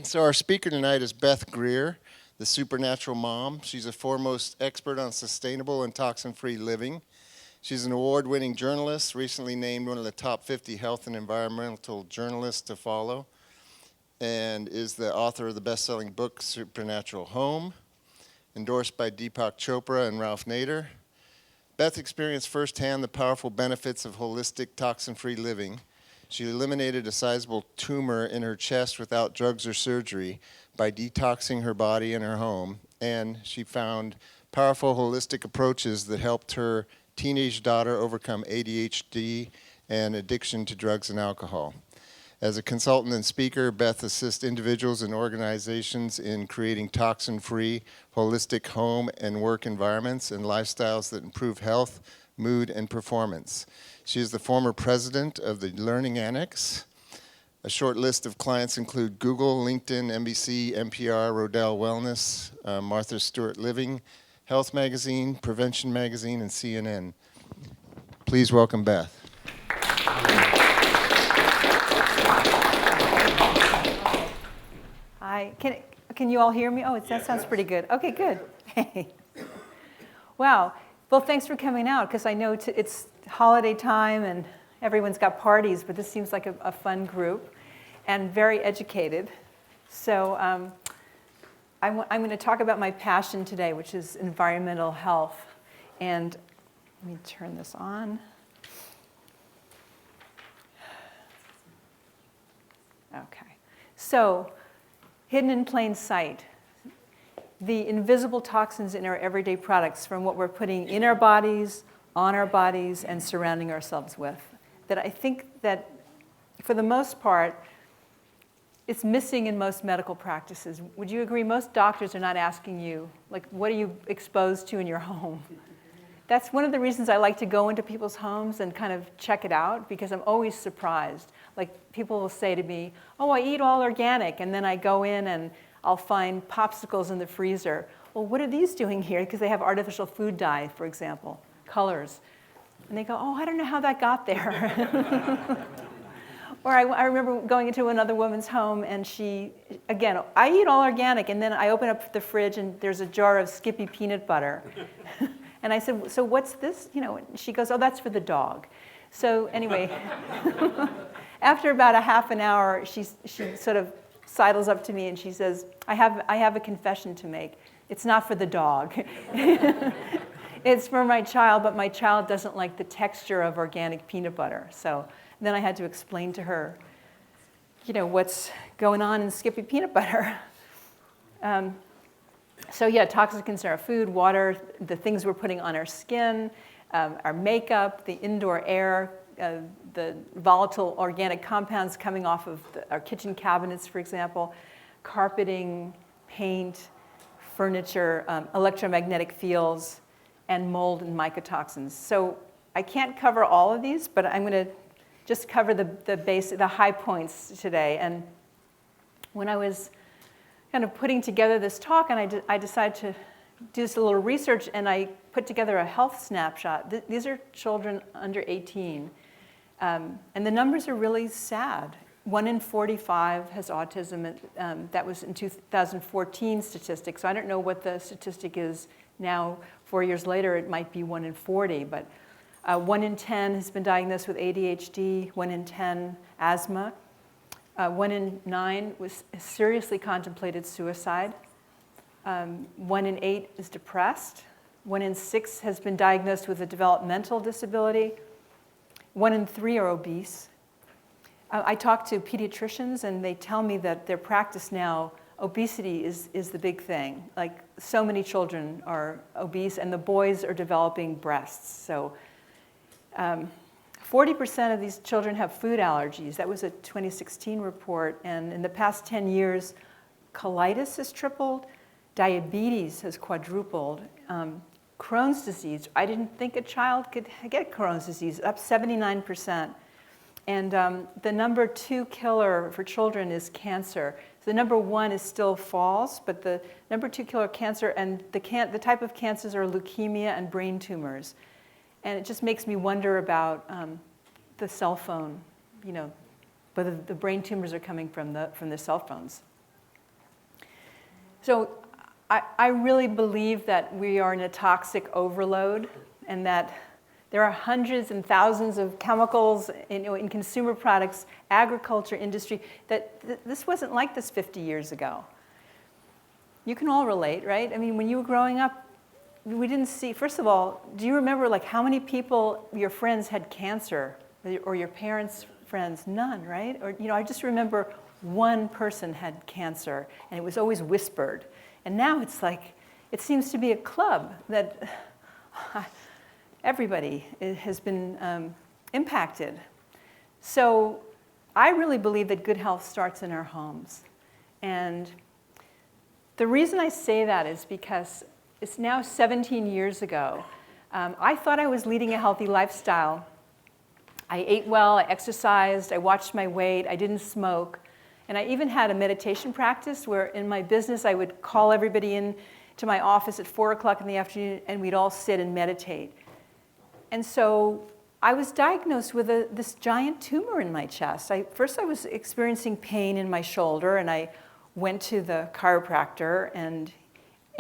So our speaker tonight is Beth Greer, the supernatural mom. She's a foremost expert on sustainable and toxin-free living. She's an award-winning journalist, recently named one of the top 50 health and environmental journalists to follow, and is the author of the best-selling book, Supernatural Home, endorsed by Deepak Chopra and Ralph Nader. Beth experienced firsthand the powerful benefits of holistic, toxin-free living. She eliminated a sizable tumor in her chest without drugs or surgery by detoxing her body in her home, and she found powerful holistic approaches that helped her teenage daughter overcome ADHD and addiction to drugs and alcohol. As a consultant and speaker, Beth assists individuals and organizations in creating toxin-free, holistic home and work environments and lifestyles that improve health, mood, and performance. She is the former president of the Learning Annex. A short list of clients include Google, LinkedIn, NBC, NPR, Rodale Wellness, Martha Stewart Living, Health Magazine, Prevention Magazine, and CNN. Please welcome Beth. Hi. Can you all hear me? Oh, that sounds pretty good. Okay, good. Hey. Wow. Well, thanks for coming out, because I know it's holiday time and everyone's got parties, but this seems like a fun group and very educated. So I'm going to talk about my passion today, which is environmental health. And let me turn this on. Okay. So, hidden in plain sight. The invisible toxins in our everyday products, from what we're putting in our bodies, on our bodies, and surrounding ourselves with. That I think that, for the most part, it's missing in most medical practices. Would you agree? Most doctors are not asking you, like, what are you exposed to in your home? That's one of the reasons I like to go into people's homes and kind of check it out, because I'm always surprised. Like, people will say to me, oh, I eat all organic, and then I go in and I'll find popsicles in the freezer. Well, what are these doing here? Because they have artificial food dye, for example, colors. And they go, oh, I don't know how that got there. Or I remember going into another woman's home, and she, again, I eat all organic, and then I open up the fridge, and there's a jar of Skippy peanut butter. And I said, so what's this? You know, she goes, oh, that's for the dog. So anyway, after about a half an hour, she sort of sidles up to me and she says, I have a confession to make. It's not for the dog. It's for my child, but my child doesn't like the texture of organic peanut butter. So then I had to explain to her, you know, what's going on in Skippy peanut butter. So yeah, toxins in our food, water, the things we're putting on our skin, our makeup, the indoor air, the volatile organic compounds coming off of our kitchen cabinets, for example, carpeting, paint, furniture, electromagnetic fields, and mold and mycotoxins. So I can't cover all of these, but I'm going to just cover the high points today. And when I was kind of putting together this talk, and I decided to do this a little research, and I put together a health snapshot. These are children under 18. And the numbers are really sad. 1 in 45 has autism. That was in 2014 statistics. So I don't know what the statistic is now. 4 years later, it might be 1 in 40. But 1 in 10 has been diagnosed with ADHD, 1 in 10 asthma. 1 in 9 was seriously contemplated suicide. 1 in 8 is depressed. 1 in 6 has been diagnosed with a developmental disability. 1 in 3 are obese. I talk to pediatricians, and they tell me that their practice now, obesity is the big thing. Like, so many children are obese, and the boys are developing breasts. So 40% of these children have food allergies. That was a 2016 report. And in the past 10 years, colitis has tripled, diabetes has quadrupled, Crohn's disease. I didn't think a child could get Crohn's disease, up 79%. And the number 2 killer for children is cancer. The number 1 is still falls, but the number 2 killer cancer, and the type of cancers are leukemia and brain tumors. And it just makes me wonder about the cell phone, you know, whether the brain tumors are coming from the cell phones. So I really believe that we are in a toxic overload, and that there are hundreds and thousands of chemicals in consumer products, agriculture industry, that this wasn't like this 50 years ago. You can all relate, right? I mean, when you were growing up, we didn't see, first of all, do you remember like how many people, your friends, had cancer, or your parents' friends? None, right? Or, I just remember one person had cancer, and it was always whispered. And now it's like, it seems to be a club that everybody has been impacted. So I really believe that good health starts in our homes. And the reason I say that is because it's now 17 years ago. I thought I was leading a healthy lifestyle. I ate well, I exercised, I watched my weight, I didn't smoke. And I even had a meditation practice where in my business I would call everybody in to my office at 4 o'clock in the afternoon, and we'd all sit and meditate. And so I was diagnosed with this giant tumor in my chest. First I was experiencing pain in my shoulder, and I went to the chiropractor, and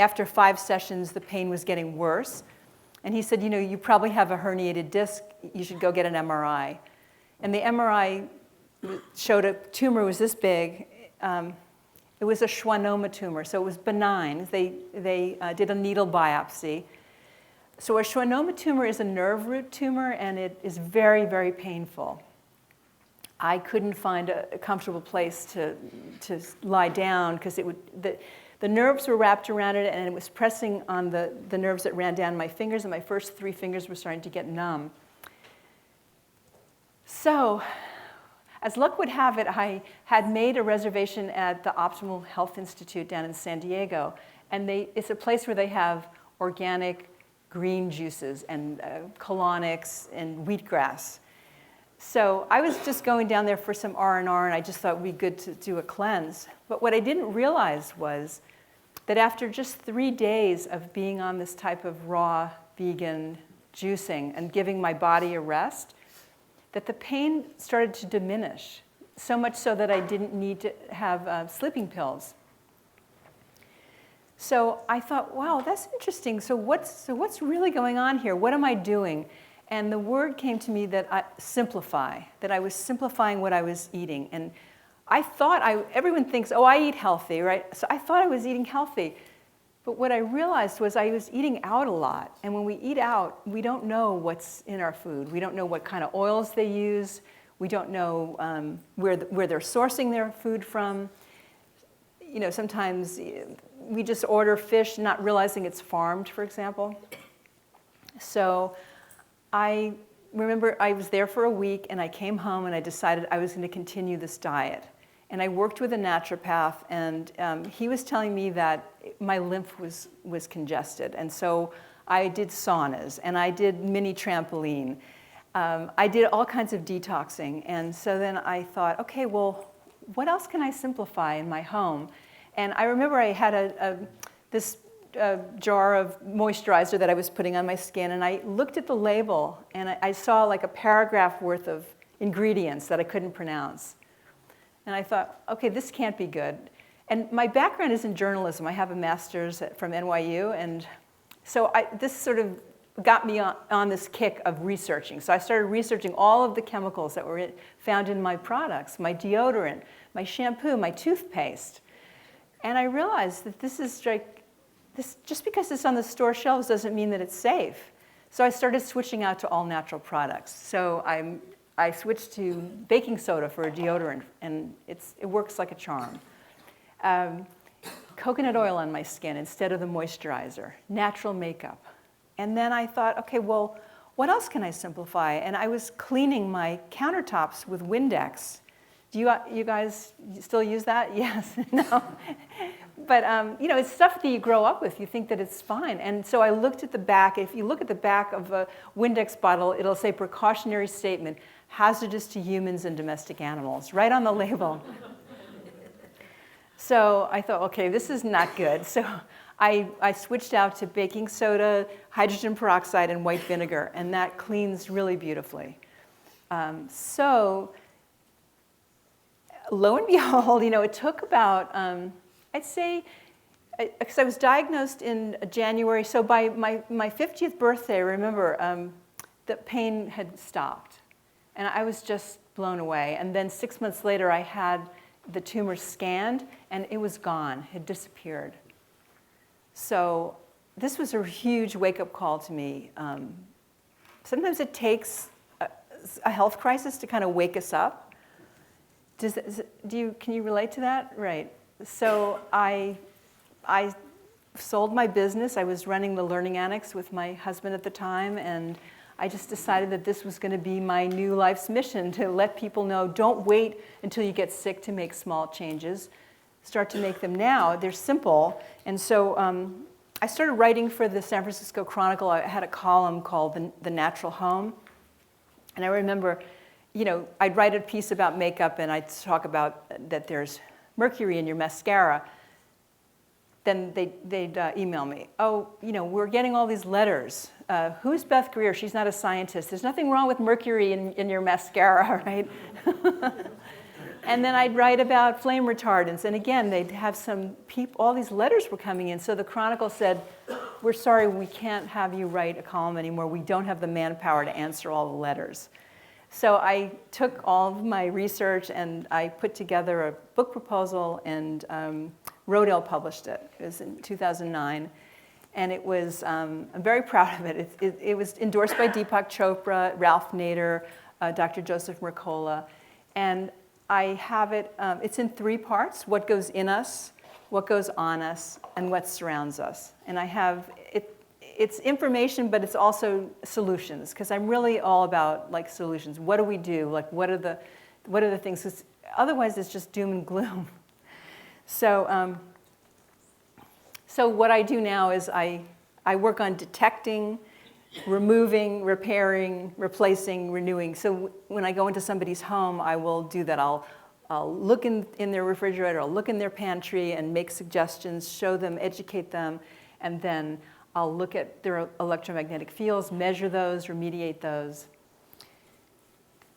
after 5 sessions, the pain was getting worse. And he said, you probably have a herniated disc. You should go get an MRI. And the MRI showed a tumor was this big. It was a schwannoma tumor, so it was benign. They did a needle biopsy. So a schwannoma tumor is a nerve root tumor, and it is very, very painful. I couldn't find a comfortable place to lie down because the nerves were wrapped around it, and it was pressing on the nerves that ran down my fingers, and my first 3 fingers were starting to get numb. So, as luck would have it, I had made a reservation at the Optimal Health Institute down in San Diego, and it's a place where they have organic green juices and colonics and wheatgrass. So I was just going down there for some R&R, and I just thought it would be good to do a cleanse. But what I didn't realize was that after just 3 days of being on this type of raw vegan juicing and giving my body a rest, that the pain started to diminish, so much so that I didn't need to have sleeping pills. So I thought, wow, that's interesting. So what's really going on here? What am I doing? And the word came to me that simplify, that I was simplifying what I was eating. And I thought, everyone thinks, oh, I eat healthy, right? So I thought I was eating healthy. But what I realized was I was eating out a lot. And when we eat out, we don't know what's in our food. We don't know what kind of oils they use. We don't know where they're sourcing their food from. Sometimes we just order fish not realizing it's farmed, for example. So I remember I was there for a week, and I came home and I decided I was going to continue this diet. And I worked with a naturopath, and he was telling me that my lymph was congested. And so I did saunas, and I did mini trampoline. I did all kinds of detoxing. And so then I thought, okay, well, what else can I simplify in my home? And I remember I had this jar of moisturizer that I was putting on my skin, and I looked at the label, and I saw like a paragraph worth of ingredients that I couldn't pronounce. And I thought, okay, this can't be good. And my background is in journalism. I have a master's from NYU, and so this sort of got me on this kick of researching. So I started researching all of the chemicals that were found in my products, my deodorant, my shampoo, my toothpaste. And I realized that this just because it's on the store shelves doesn't mean that it's safe. So I started switching out to all natural products. So I switched to baking soda for a deodorant, and it works like a charm. Coconut oil on my skin instead of the moisturizer, natural makeup. And then I thought, okay, well, what else can I simplify? And I was cleaning my countertops with Windex. Do you guys still use that? Yes, no. But it's stuff that you grow up with. You think that it's fine. And so I looked at the back. If you look at the back of a Windex bottle, it'll say precautionary statement, hazardous to humans and domestic animals, right on the label. So I thought, okay, this is not good. So I switched out to baking soda, hydrogen peroxide, and white vinegar, and that cleans really beautifully. So lo and behold, it took about, I'd say, because I was diagnosed in January, so by my 50th birthday, I remember the pain had stopped. And I was just blown away. And then 6 months later, I had the tumor scanned, and it was gone. It disappeared. So this was a huge wake-up call to me. Sometimes it takes a health crisis to kind of wake us up. Can you relate to that? Right. So I sold my business. I was running the Learning Annex with my husband at the time, and I just decided that this was going to be my new life's mission, to let people know, don't wait until you get sick to make small changes. Start to make them now. They're simple. And so I started writing for the San Francisco Chronicle. I had a column called The Natural Home. And I remember, I'd write a piece about makeup, and I'd talk about that there's mercury in your mascara. Then they'd email me, we're getting all these letters. Who's Beth Greer? She's not a scientist. There's nothing wrong with mercury in your mascara, right? And then I'd write about flame retardants. And again, they'd have some people, all these letters were coming in. So the Chronicle said, we're sorry, we can't have you write a column anymore. We don't have the manpower to answer all the letters. So I took all of my research and I put together a book proposal, and Rodale published it. It was in 2009. And it was, I'm very proud of it. It was endorsed by Deepak Chopra, Ralph Nader, Dr. Joseph Mercola. And I have it, it's in 3 parts: what goes in us, what goes on us, and what surrounds us. And I have, it's information, but it's also solutions, because I'm really all about solutions. What do we do? What are the things? 'Cause otherwise, it's just doom and gloom. So, so what I do now is I work on detecting, removing, repairing, replacing, renewing. So when I go into somebody's home, I will do that. I'll look in their refrigerator, I'll look in their pantry and make suggestions, show them, educate them, and then I'll look at their electromagnetic fields, measure those, remediate those.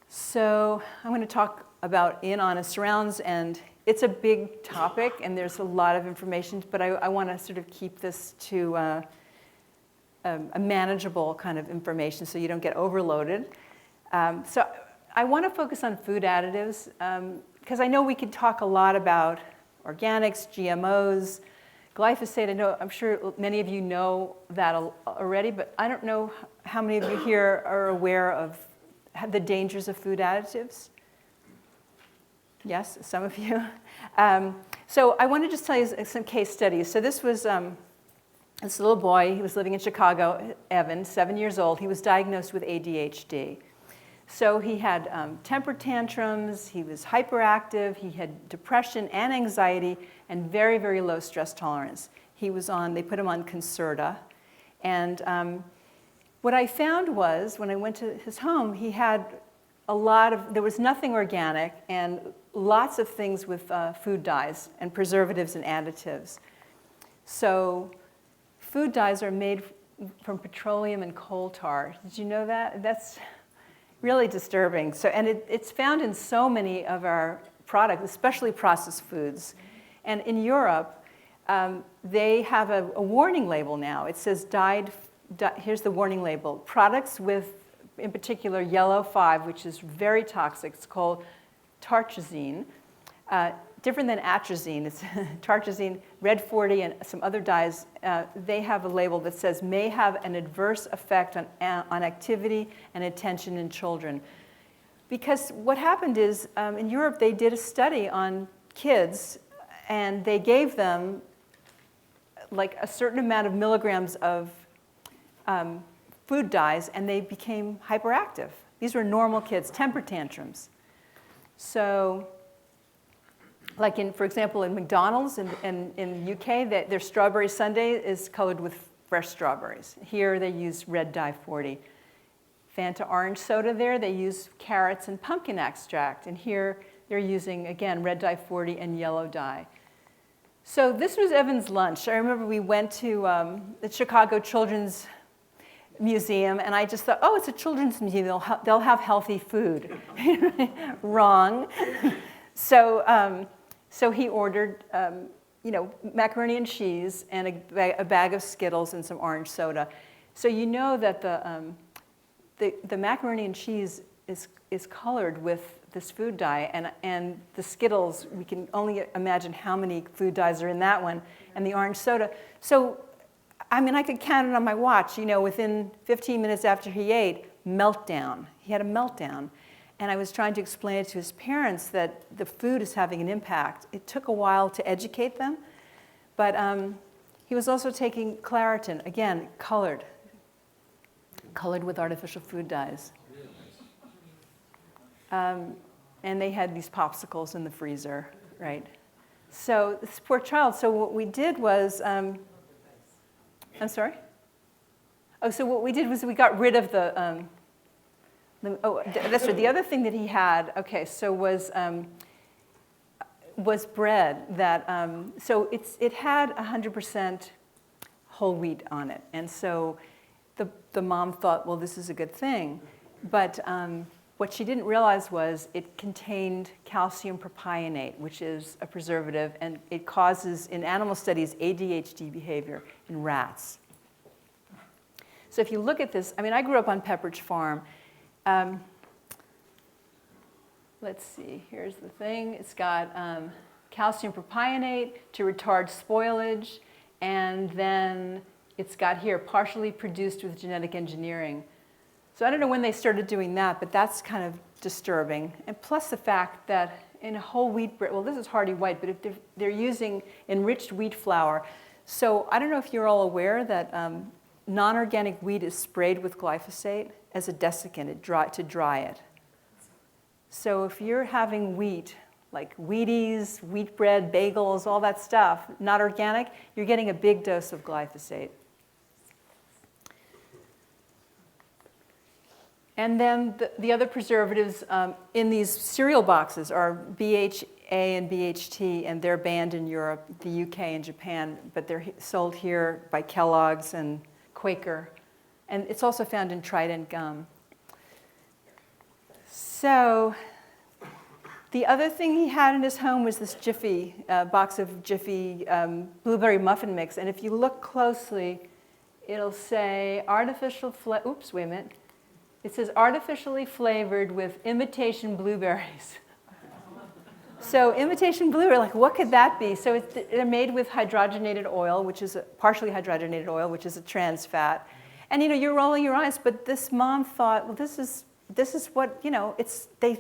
So I'm going to talk about in, on, and surrounds, and it's a big topic, and there's a lot of information, but I want to sort of keep this to a manageable kind of information so you don't get overloaded. So I want to focus on food additives, because I know we could talk a lot about organics, GMOs, glyphosate. I'm sure many of you know that already, but I don't know how many of you here are aware of the dangers of food additives. Yes, some of you. So I want to just tell you some case studies. So this was this little boy. He was living in Chicago, Evan, 7 years old. He was diagnosed with ADHD. So he had temper tantrums, he was hyperactive, he had depression and anxiety, and very, very low stress tolerance. They put him on Concerta. And what I found was, when I went to his home, he had there was nothing organic, and lots of things with food dyes and preservatives and additives. So food dyes are made from petroleum and coal tar. Did you know that? That's really disturbing. So, and it's found in so many of our products, especially processed foods. And in Europe, they have a warning label now. It says here's the warning label: products with, in particular, yellow 5, which is very toxic. It's called tartrazine. Different than atrazine. It's tartrazine, red 40, and some other dyes. They have a label that says may have an adverse effect on activity and attention in children. Because what happened is, in Europe, they did a study on kids, and they gave them a certain amount of milligrams of food dyes, and they became hyperactive. These were normal kids, temper tantrums. So, for example, in McDonald's in the UK, their strawberry sundae is colored with fresh strawberries. Here they use red dye 40. Fanta orange soda they use carrots and pumpkin extract. And here they're using, again, red dye 40 and yellow dye. So this was Evan's lunch. I remember we went to the Chicago Children's Museum, and I just thought, it's a children's museum, they'll have healthy food. Wrong. So he ordered macaroni and cheese and a bag of Skittles and some orange soda. So you know that the macaroni and cheese is colored with this food dye, and the Skittles, we can only imagine how many food dyes are in that one, and the orange soda. So, I mean, I could count it on my watch, within 15 minutes after he ate, meltdown. He had a meltdown. And I was trying to explain it to his parents that the food is having an impact. It took a while to educate them, but he was also taking Claritin, again, colored with artificial food dyes. And they had these popsicles in the freezer, right? So this poor child, so what we did was, I'm sorry? Oh, so what we did was we got rid of the, that's right, the other thing that he had, okay, so was bread that, so it had 100% whole wheat on it. And so the mom thought, well, this is a good thing. But what she didn't realize was it contained calcium propionate, which is a preservative, and it causes, in animal studies, ADHD behavior in rats. So if you look at this, I mean, I grew up on Pepperidge Farm. Let's see, here's the thing. It's got calcium propionate to retard spoilage, and then it's got here, partially produced with genetic engineering. So I don't know when they started doing that, but that's kind of disturbing. And plus the fact that in a whole wheat bread, well, this is Hardy White, but if they're using enriched wheat flour. So I don't know if you're all aware that non-organic wheat is sprayed with glyphosate as a desiccant to dry it. So if you're having wheat, like Wheaties, wheat bread, bagels, all that stuff, not organic, you're getting a big dose of glyphosate. And then the other preservatives in these cereal boxes are BHA and BHT, and they're banned in Europe, the UK, and Japan, but they're sold here by Kellogg's and Quaker. And it's also found in Trident gum. So the other thing he had in his home was this Jiffy, box of Jiffy blueberry muffin mix. And if you look closely, it'll say oops, wait a minute. It says artificially flavored with imitation blueberries. So imitation blueberry, like what could that be? So they're made with hydrogenated oil, which is partially hydrogenated oil, which is a trans fat. And you're rolling your eyes, but this mom thought, well, this is what,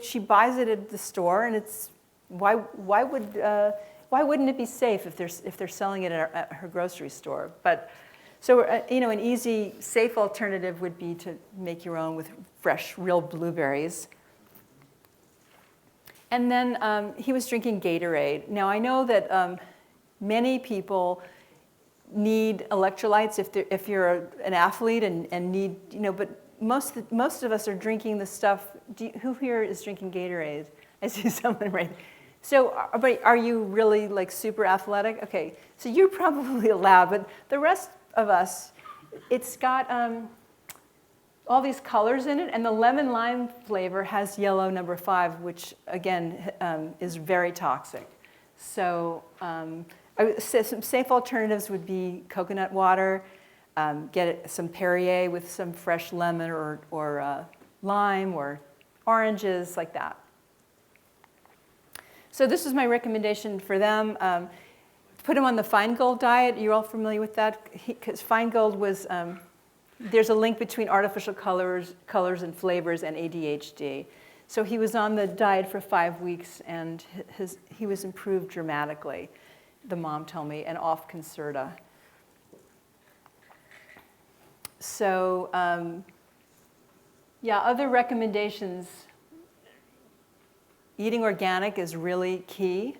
she buys it at the store, and it's, why wouldn't it be safe if they're selling it at her grocery store? But so, an easy, safe alternative would be to make your own with fresh, real blueberries. And then he was drinking Gatorade. Now, I know that many people need electrolytes if you're an athlete and need, but most of us are drinking the stuff. Who here is drinking Gatorade? I see someone right. So, but are you really like super athletic? Okay, so you're probably allowed, but the rest of us, it's got all these colors in it, and the lemon lime flavor has yellow number 5, which again is very toxic. So some safe alternatives would be coconut water, get some Perrier with some fresh lemon or lime or oranges, like that. So this is my recommendation for them. Put him on the Feingold diet. You're all familiar with that? Because Feingold was, there's a link between artificial colors and flavors and ADHD. So he was on the diet for 5 weeks, and he was improved dramatically, the mom told me, and off Concerta. So, yeah, other recommendations. Eating organic is really key.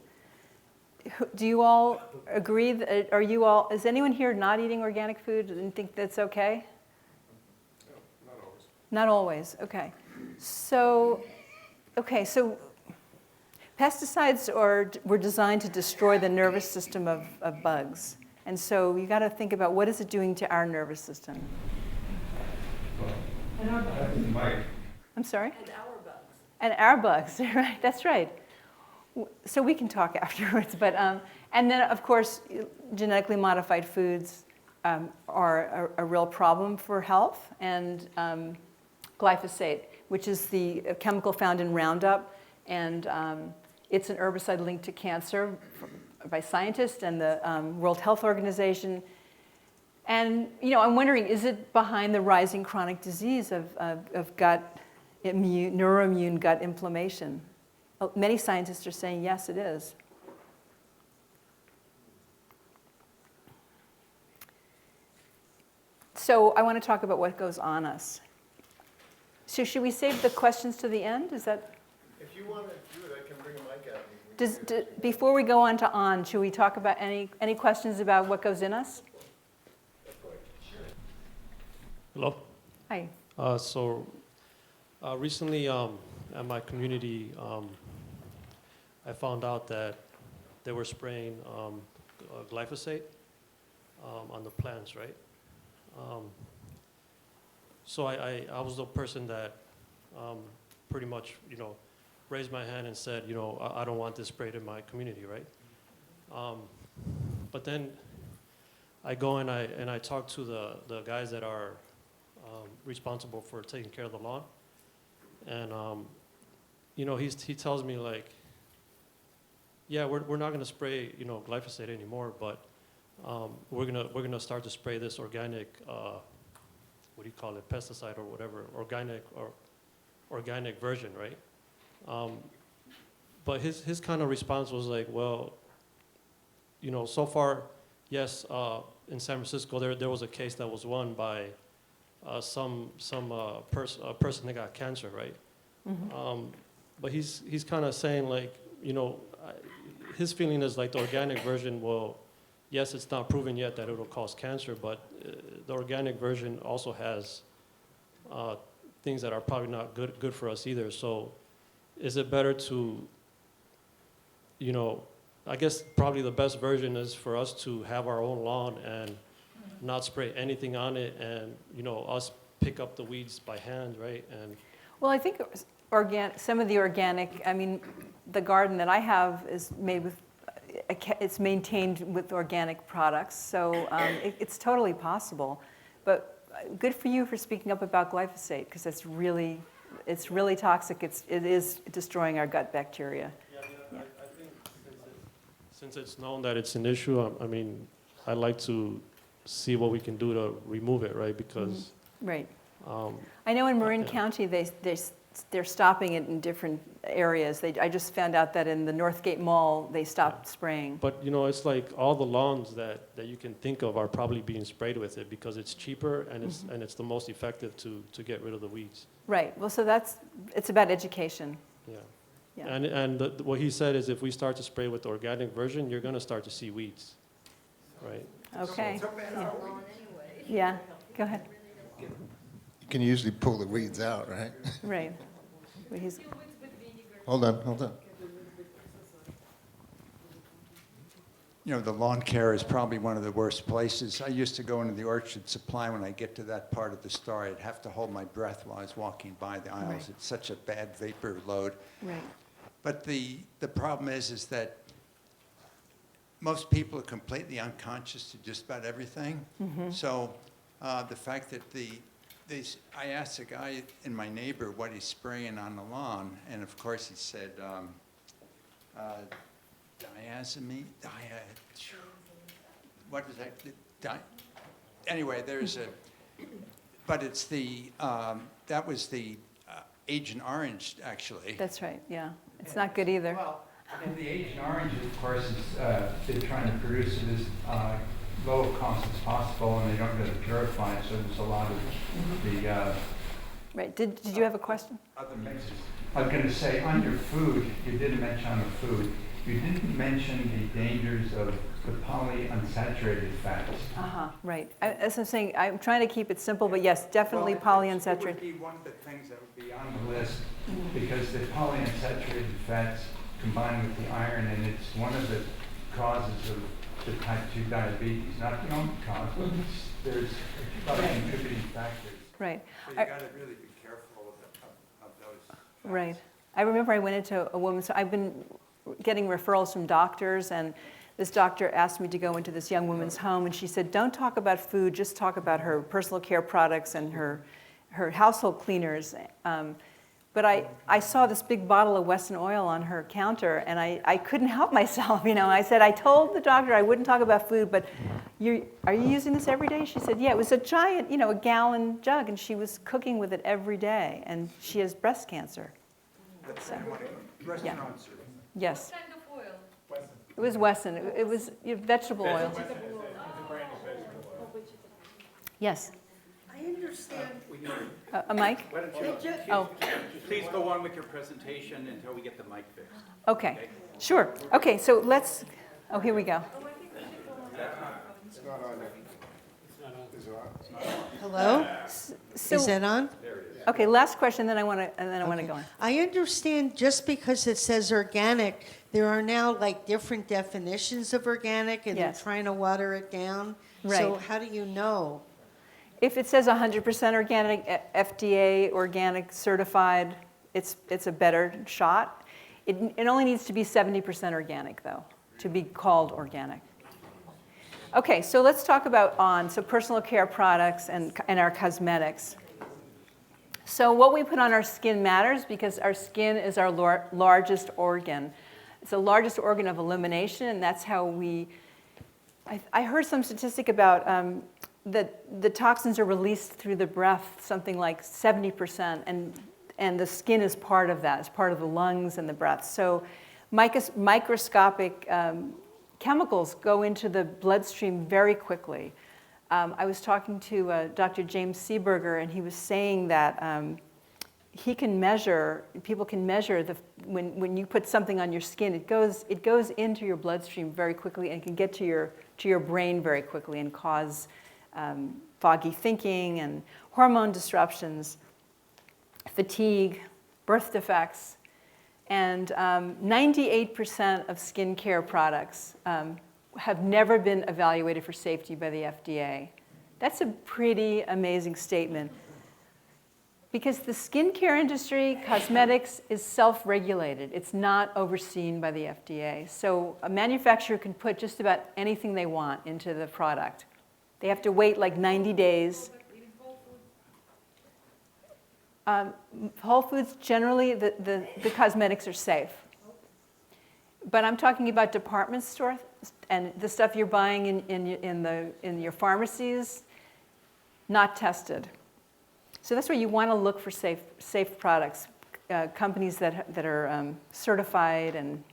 Do you all agree? Is anyone here not eating organic food and think that's okay? No, not always. Not always, okay. So pesticides were designed to destroy the nervous system of bugs. And so you got to think about what is it doing to our nervous system. And our bugs. I'm sorry? And our bugs. And our bugs, right? That's right. So we can talk afterwards, but And then, of course, genetically modified foods are a real problem for health. And glyphosate, which is the chemical found in Roundup, and it's an herbicide linked to cancer by scientists and the World Health Organization. And I'm wondering, is it behind the rising chronic disease of gut neuroimmune gut inflammation? Many scientists are saying yes, it is. So I want to talk about what goes on us. So should we save the questions to the end? Is that? If you want to do it, I can bring a mic out. Before we go on to on, should we talk about any questions about what goes in us? Hello. Hi. Recently at my community, I found out that they were spraying glyphosate on the plants, right? So I was the person that pretty much, raised my hand and said, I don't want this sprayed in my community, right? But then I go and I talk to the guys that are responsible for taking care of the lawn, and he tells me, like, yeah, we're not going to spray glyphosate anymore, but we're gonna start to spray this organic what do you call it, pesticide or whatever, organic version, right? But his kind of response was like, well, so far, yes, in San Francisco there was a case that was won by some person that got cancer, right? Mm-hmm. But he's kind of saying, like, his feeling is like the organic version will, yes, it's not proven yet that it will cause cancer, but the organic version also has things that are probably not good for us either. So is it better to, I guess probably the best version is for us to have our own lawn and not spray anything on it, and us pick up the weeds by hand, right? And well, I think some of the organic, the garden that I have is made with, it's maintained with organic products, so it's totally possible. But good for you for speaking up about glyphosate, because it's really toxic. It is destroying our gut bacteria. Yeah. I think since it's known that it's an issue, I'd like to see what we can do to remove it, right? Because right. I know in Marin County they're stopping it in different areas. I just found out that in the Northgate Mall they stopped spraying. But it's like all the lawns that you can think of are probably being sprayed with it because it's cheaper and it's the most effective to get rid of the weeds. Right. Well, so it's about education. Yeah. Yeah. And what he said is if we start to spray with the organic version, you're going to start to see weeds, right? Okay. Yeah. Go ahead. You can usually pull the weeds out, right? Right. But Hold on. The lawn care is probably one of the worst places. I used to go into the orchard supply. When I get to that part of the store, I'd have to hold my breath while I was walking by the aisles. Right. It's such a bad vapor load. Right. But the problem is that most people are completely unconscious to just about everything. Mm-hmm. So the fact that I asked a guy in my neighbor what he's spraying on the lawn, and of course he said diazamine. What is that? Anyway, but it's that was the Agent Orange, actually. That's right. Yeah, it's not good either. Well, and the Agent Orange, of course, is they're trying to produce it as low cost as possible, and they don't really purify it, so there's a lot of the... Right. Did you have a question? Other mixes. I was going to say, on your food, you did mention on the food, you didn't mention the dangers of the polyunsaturated fats. Right. As I'm saying, I'm trying to keep it simple, but yes, definitely polyunsaturated. It would be one of the things that would be on the list, because the polyunsaturated fats combined with the iron, and it's one of the causes of the type 2 diabetes. Not the only cause, but there's a lot of contributing factors. Right. So you got to really be careful of those fats. Right. I remember I went into a woman's, I've been getting referrals from doctors, and this doctor asked me to go into this young woman's home, and she said, don't talk about food, just talk about her personal care products and her household cleaners. But I saw this big bottle of Wesson oil on her counter, and I couldn't help myself. I said, I told the doctor I wouldn't talk about food, but are you using this every day? She said, yeah. It was a giant, a gallon jug, and she was cooking with it every day, and she has breast cancer. So, yeah. Yes. What kind of oil? It was Wesson. It was vegetable oil. Yes. I understand. A mic? Why don't you, Oh, please go on with your presentation until we get the mic fixed. okay. Sure. Okay, so let's, here we go. It's not on yet. Is it on? Hello? So, Is that on? okay, last question, then I want to go on. I understand just because it says organic, there are now like different definitions of organic and Yes. they're trying to water it down. So Right. how do you know? If it says 100% organic, FDA organic certified, it's a better shot. It only needs to be 70% organic, though, to be called organic. Okay, so let's talk about so personal care products and our cosmetics. So what we put on our skin matters because our skin is our largest organ. It's the largest organ of elimination, and that's how I heard some statistic about that the toxins are released through the breath, something like 70%, and the skin is part of that. It's part of the lungs and the breath. So microscopic chemicals go into the bloodstream very quickly. I was talking to Dr. James Seeberger, and he was saying that people can measure when you put something on your skin, it goes into your bloodstream very quickly and can get to your brain very quickly and cause foggy thinking and hormone disruptions, fatigue, birth defects, and 98% of skincare products have never been evaluated for safety by the FDA. That's a pretty amazing statement. Because the skincare industry, cosmetics, is self-regulated. It's not overseen by the FDA. So a manufacturer can put just about anything they want into the product. They have to wait like 90 days. Whole Foods, generally, the cosmetics are safe. But I'm talking about department store and the stuff you're buying in your pharmacies, not tested. So that's where you want to look for safe products, companies that are certified. And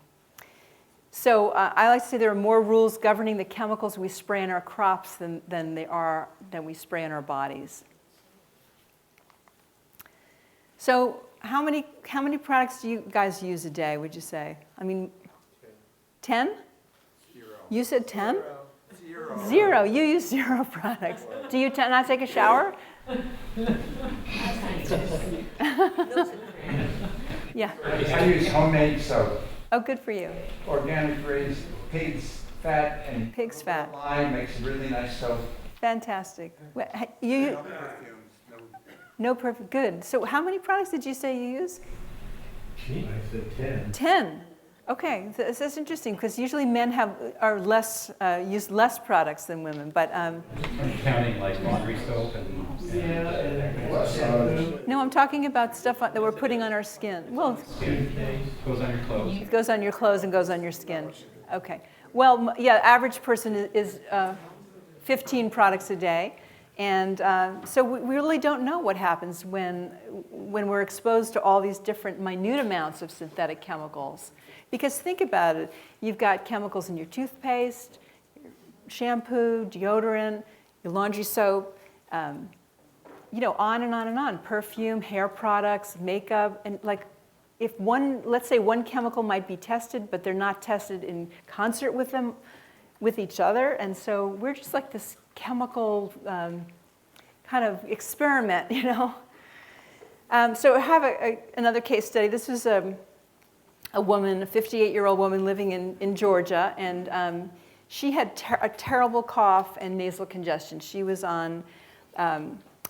so I like to say there are more rules governing the chemicals we spray in our crops than we spray in our bodies. So how many products do you guys use a day, would you say? I mean, 10? 0. You said 10? 0. 0. You use 0 products. Do you not take a shower? Yeah. I use homemade soap, Oh, good for you. organic raised pig's fat and Pig's fat. lime makes really nice soap. Fantastic. No perfumes, No perfect. Good. So how many products did you say you use? I said 10. 10. Okay, that's interesting because usually men use less products than women. But Counting like laundry soap and no, I'm talking about stuff that we're putting on our skin. Well, goes on your clothes. it goes on your clothes and goes on your skin. Okay. Well, yeah, average person is 15 products a day. And so we really don't know what happens when we're exposed to all these different minute amounts of synthetic chemicals. Because think about it, you've got chemicals in your toothpaste, shampoo, deodorant, your laundry soap, on and on and on. Perfume, hair products, makeup, and let's say one chemical might be tested, but they're not tested in concert with each other, and so we're just like this chemical kind of experiment, So I have another case study. This was a woman, a 58-year-old woman living in Georgia, and she had a terrible cough and nasal congestion. She was on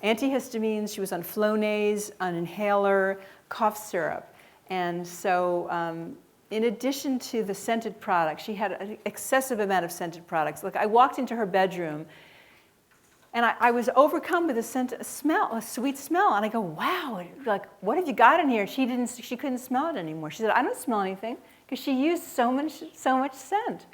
antihistamines, she was on Flonase, on inhaler, cough syrup. And so in addition to the scented products, she had an excessive amount of scented products. Like I walked into her bedroom, and I was overcome with a smell, a sweet smell. And I go, wow, like, what have you got in here? She couldn't smell it anymore. She said, I don't smell anything, because she used so much scent.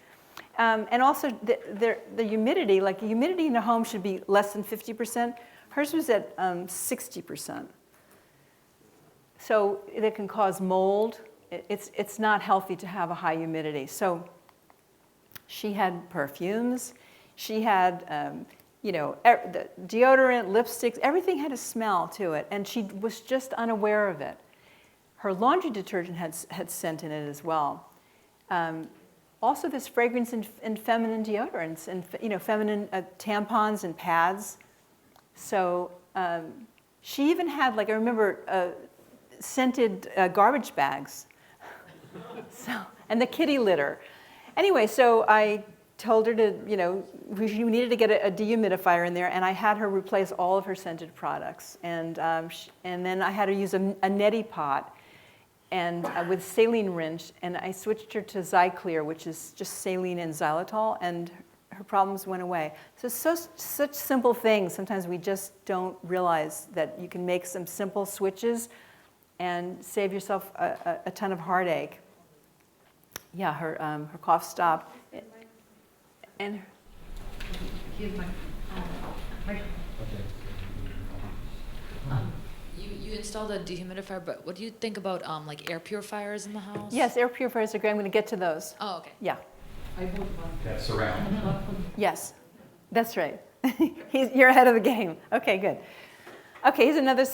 And also the humidity, like the humidity in a home should be less than 50%. Hers was at 60%. So that can cause mold. It's not healthy to have a high humidity. So she had perfumes. She had, the deodorant, lipsticks, everything had a smell to it. And she was just unaware of it. Her laundry detergent had scent in it as well. Also, there's fragrance in feminine deodorants and feminine tampons and pads. So she even had, like I remember, scented garbage bags. And the kitty litter. Anyway, so I told her to, we needed to get a dehumidifier in there, and I had her replace all of her scented products. And then I had her use a neti pot and with saline rinse, and I switched her to Zyclear, which is just saline and xylitol, and her problems went away. So such simple things. Sometimes we just don't realize that you can make some simple switches and save yourself a ton of heartache. Yeah, her cough stopped. And Here's my You installed a dehumidifier, but what do you think about like air purifiers in the house? yes, air purifiers are great. I'm going to get to those. Oh, okay. Yeah. That's surround. Yes, that's right. You're ahead of the game. Okay, good. Okay, here's another.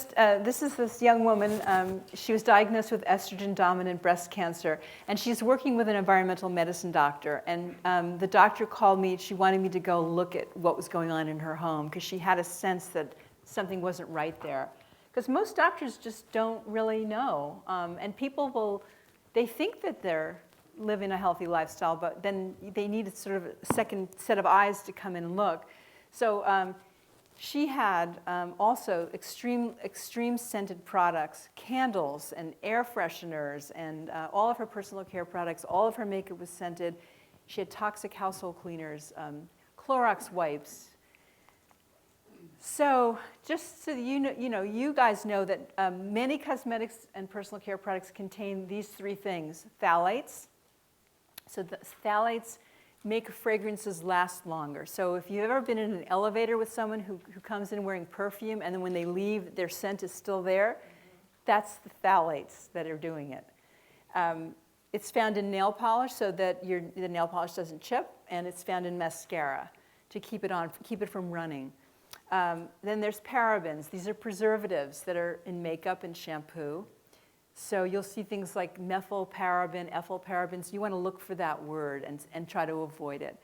This is this young woman. She was diagnosed with estrogen-dominant breast cancer, and she's working with an environmental medicine doctor. And the doctor called me. She wanted me to go look at what was going on in her home because she had a sense that something wasn't right there. Because most doctors just don't really know, and people they think that they're living a healthy lifestyle, but then they need a sort of a second set of eyes to come in and look. So. She had also extreme scented products, candles and air fresheners, and all of her personal care products. All of her makeup was scented. She had toxic household cleaners, Clorox wipes. So just so you guys know that many cosmetics and personal care products contain these three things: phthalates. So the phthalates make fragrances last longer. So if you've ever been in an elevator with someone who comes in wearing perfume, and then when they leave, their scent is still there, that's the phthalates that are doing it. It's found in nail polish so that the nail polish doesn't chip, and it's found in mascara to keep it from running. Then there's parabens. These are preservatives that are in makeup and shampoo. So you'll see things like methylparaben, ethylparabens. You want to look for that word and try to avoid it.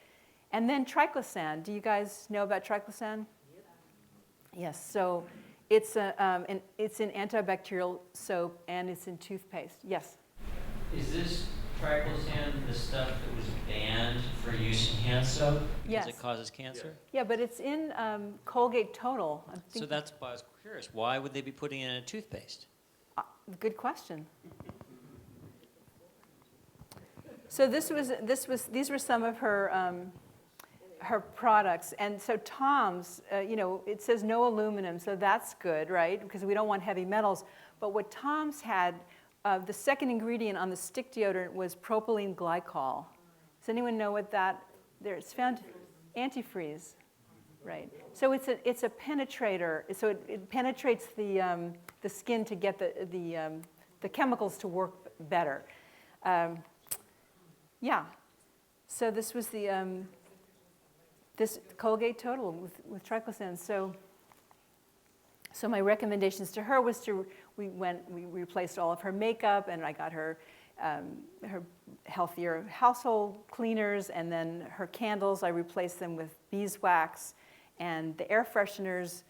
And then triclosan. Do you guys know about triclosan? Yes. So it's in antibacterial soap and it's in toothpaste. Yes. Is this triclosan the stuff that was banned for use in hand soap because Yes. it causes cancer? Yeah, but it's in Colgate Total. So that's why I was curious. Why would they be putting it in a toothpaste? Good question. So these were some of her products, and so Tom's, it says no aluminum, so that's good, right? Because we don't want heavy metals. But what Tom's had, the second ingredient on the stick deodorant was propylene glycol. Does anyone know what that? It's found antifreeze, right? So it's a penetrator. So it penetrates the skin to get the chemicals to work better. Yeah. So this was this Colgate Total with triclosan. So my recommendations to her was we replaced all of her makeup, and I got her her healthier household cleaners, and then her candles I replaced them with beeswax, and the air fresheners,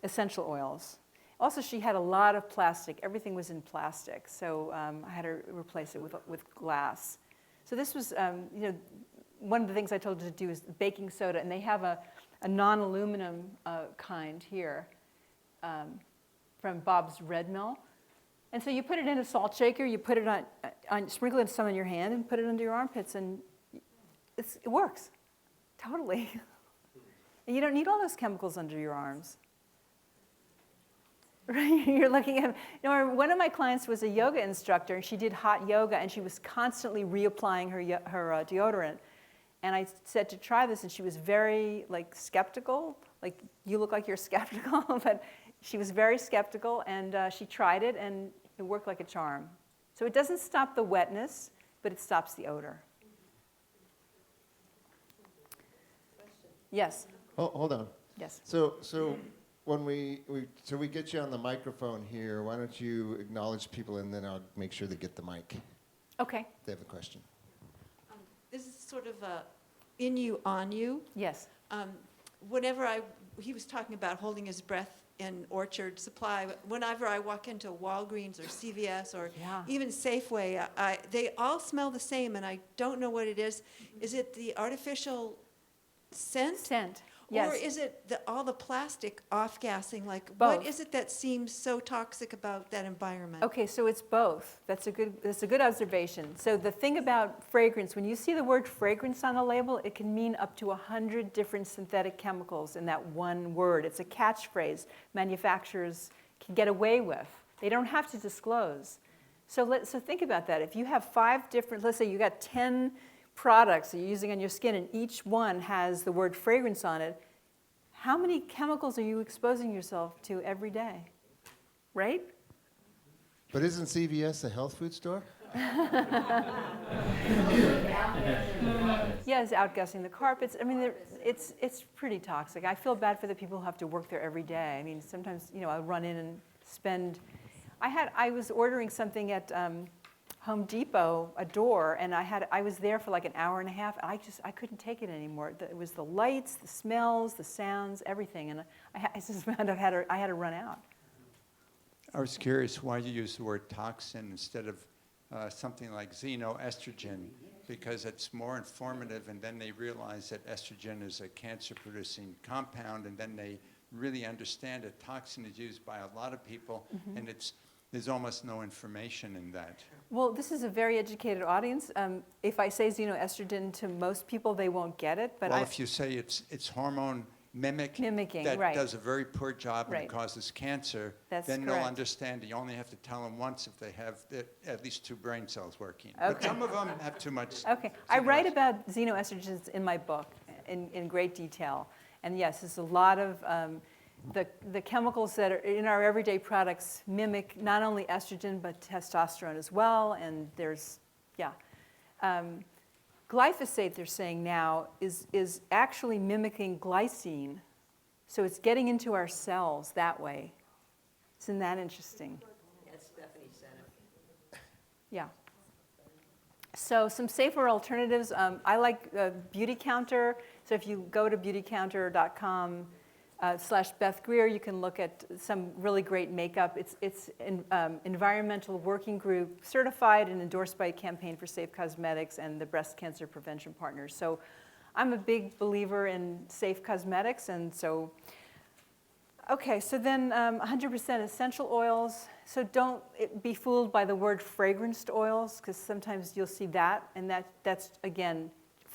essential oils. Also, she had a lot of plastic. Everything was in plastic, so I had to replace it with glass. So this was, one of the things I told her to do is baking soda, and they have a non-aluminum kind here from Bob's Red Mill. And so you put it in a salt shaker, you put it on sprinkle it some in your hand and put it under your armpits, and it works, totally. And you don't need all those chemicals under your arms. Right? You're looking at, one of my clients was a yoga instructor, and she did hot yoga, and she was constantly reapplying her deodorant. And I said to try this, and she was very skeptical. Like, you look like you're skeptical, but she was very skeptical, and she tried it, and it worked like a charm. So it doesn't stop the wetness, but it stops the odor. Yes. Oh, hold on. Yes. So when we get you on the microphone here, why don't you acknowledge people, and then I'll make sure they get the mic. Okay. They have a question. This is sort of a in you, on you. Yes. He was talking about holding his breath in Orchard Supply. Whenever I walk into Walgreens or CVS or even Safeway, they all smell the same, and I don't know what it is. Is it the artificial scent? Scent. Yes. Or is it all the plastic off-gassing? Both. What is it that seems so toxic about that environment? Okay, so it's both. That's a good observation. So the thing about fragrance, when you see the word fragrance on a label, it can mean up to 100 different synthetic chemicals in that one word. It's a catchphrase manufacturers can get away with. They don't have to disclose. So think about that. If you have 5 different, let's say you got 10 products that you're using on your skin, and each one has the word fragrance on it, how many chemicals are you exposing yourself to every day? Right? But isn't CVS a health food store? Yeah, it's outgassing the carpets. I mean, it's pretty toxic. I feel bad for the people who have to work there every day. I mean, sometimes, I run in and spend. I was ordering something at Home Depot, a door, and I was there for like an hour and a half. And I couldn't take it anymore. It was the lights, the smells, the sounds, everything, and I just found I had to run out. I was curious why you use the word toxin instead of something like xenoestrogen, because it's more informative, and then they realize that estrogen is a cancer-producing compound, and then they really understand it. Toxin is used by a lot of people, and there's almost no information in that. Well, this is a very educated audience. If I say xenoestrogen to most people, they won't get it. But if you say it's hormone mimicking, that right. does a very poor job and Right. it causes cancer, That's then correct. they'll understand. You only have to tell them once if they have at least 2 brain cells working. Okay. But some of them have too much. Okay, I write about xenoestrogens in my book in great detail. And yes, there's a lot of the chemicals that are in our everyday products mimic not only estrogen but testosterone as well. And there's, glyphosate, they're saying now, is actually mimicking glycine. So it's getting into our cells that way. Isn't that interesting? Yes, Stephanie said it. Yeah. So some safer alternatives. I like Beauty Counter. So if you go to beautycounter.com /Beth Greer, you can look at some really great makeup. It's environmental working group certified and endorsed by Campaign for Safe Cosmetics and the Breast Cancer Prevention Partners. So I'm a big believer in safe cosmetics, and so, okay, so then 100% essential oils. So don't be fooled by the word fragranced oils, because sometimes you'll see that, and that's again,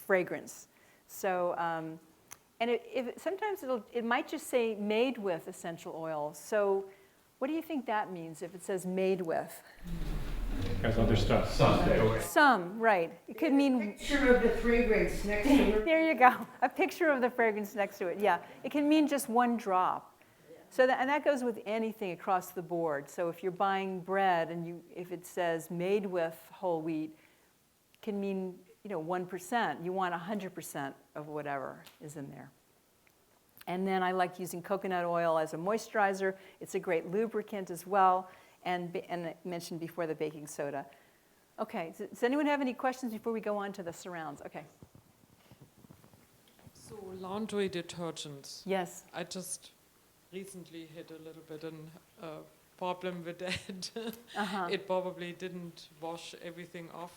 fragrance. So, and sometimes it might just say made with essential oils. So what do you think that means if it says made with? Has other stuff. Some, right. It could mean... Picture of the fragrance next to it. There you go. A picture of the fragrance next to it, yeah. It can mean just one drop. So and that goes with anything across the board. So if you're buying bread and if it says made with whole wheat, it can mean 1%. You want 100% of whatever is in there. And then I like using coconut oil as a moisturizer. It's a great lubricant as well. And I mentioned before the baking soda. Okay, does anyone have any questions before we go on to the surrounds? Okay. So laundry detergents. Yes. I just recently hit a little bit a problem with that. It probably didn't wash everything off.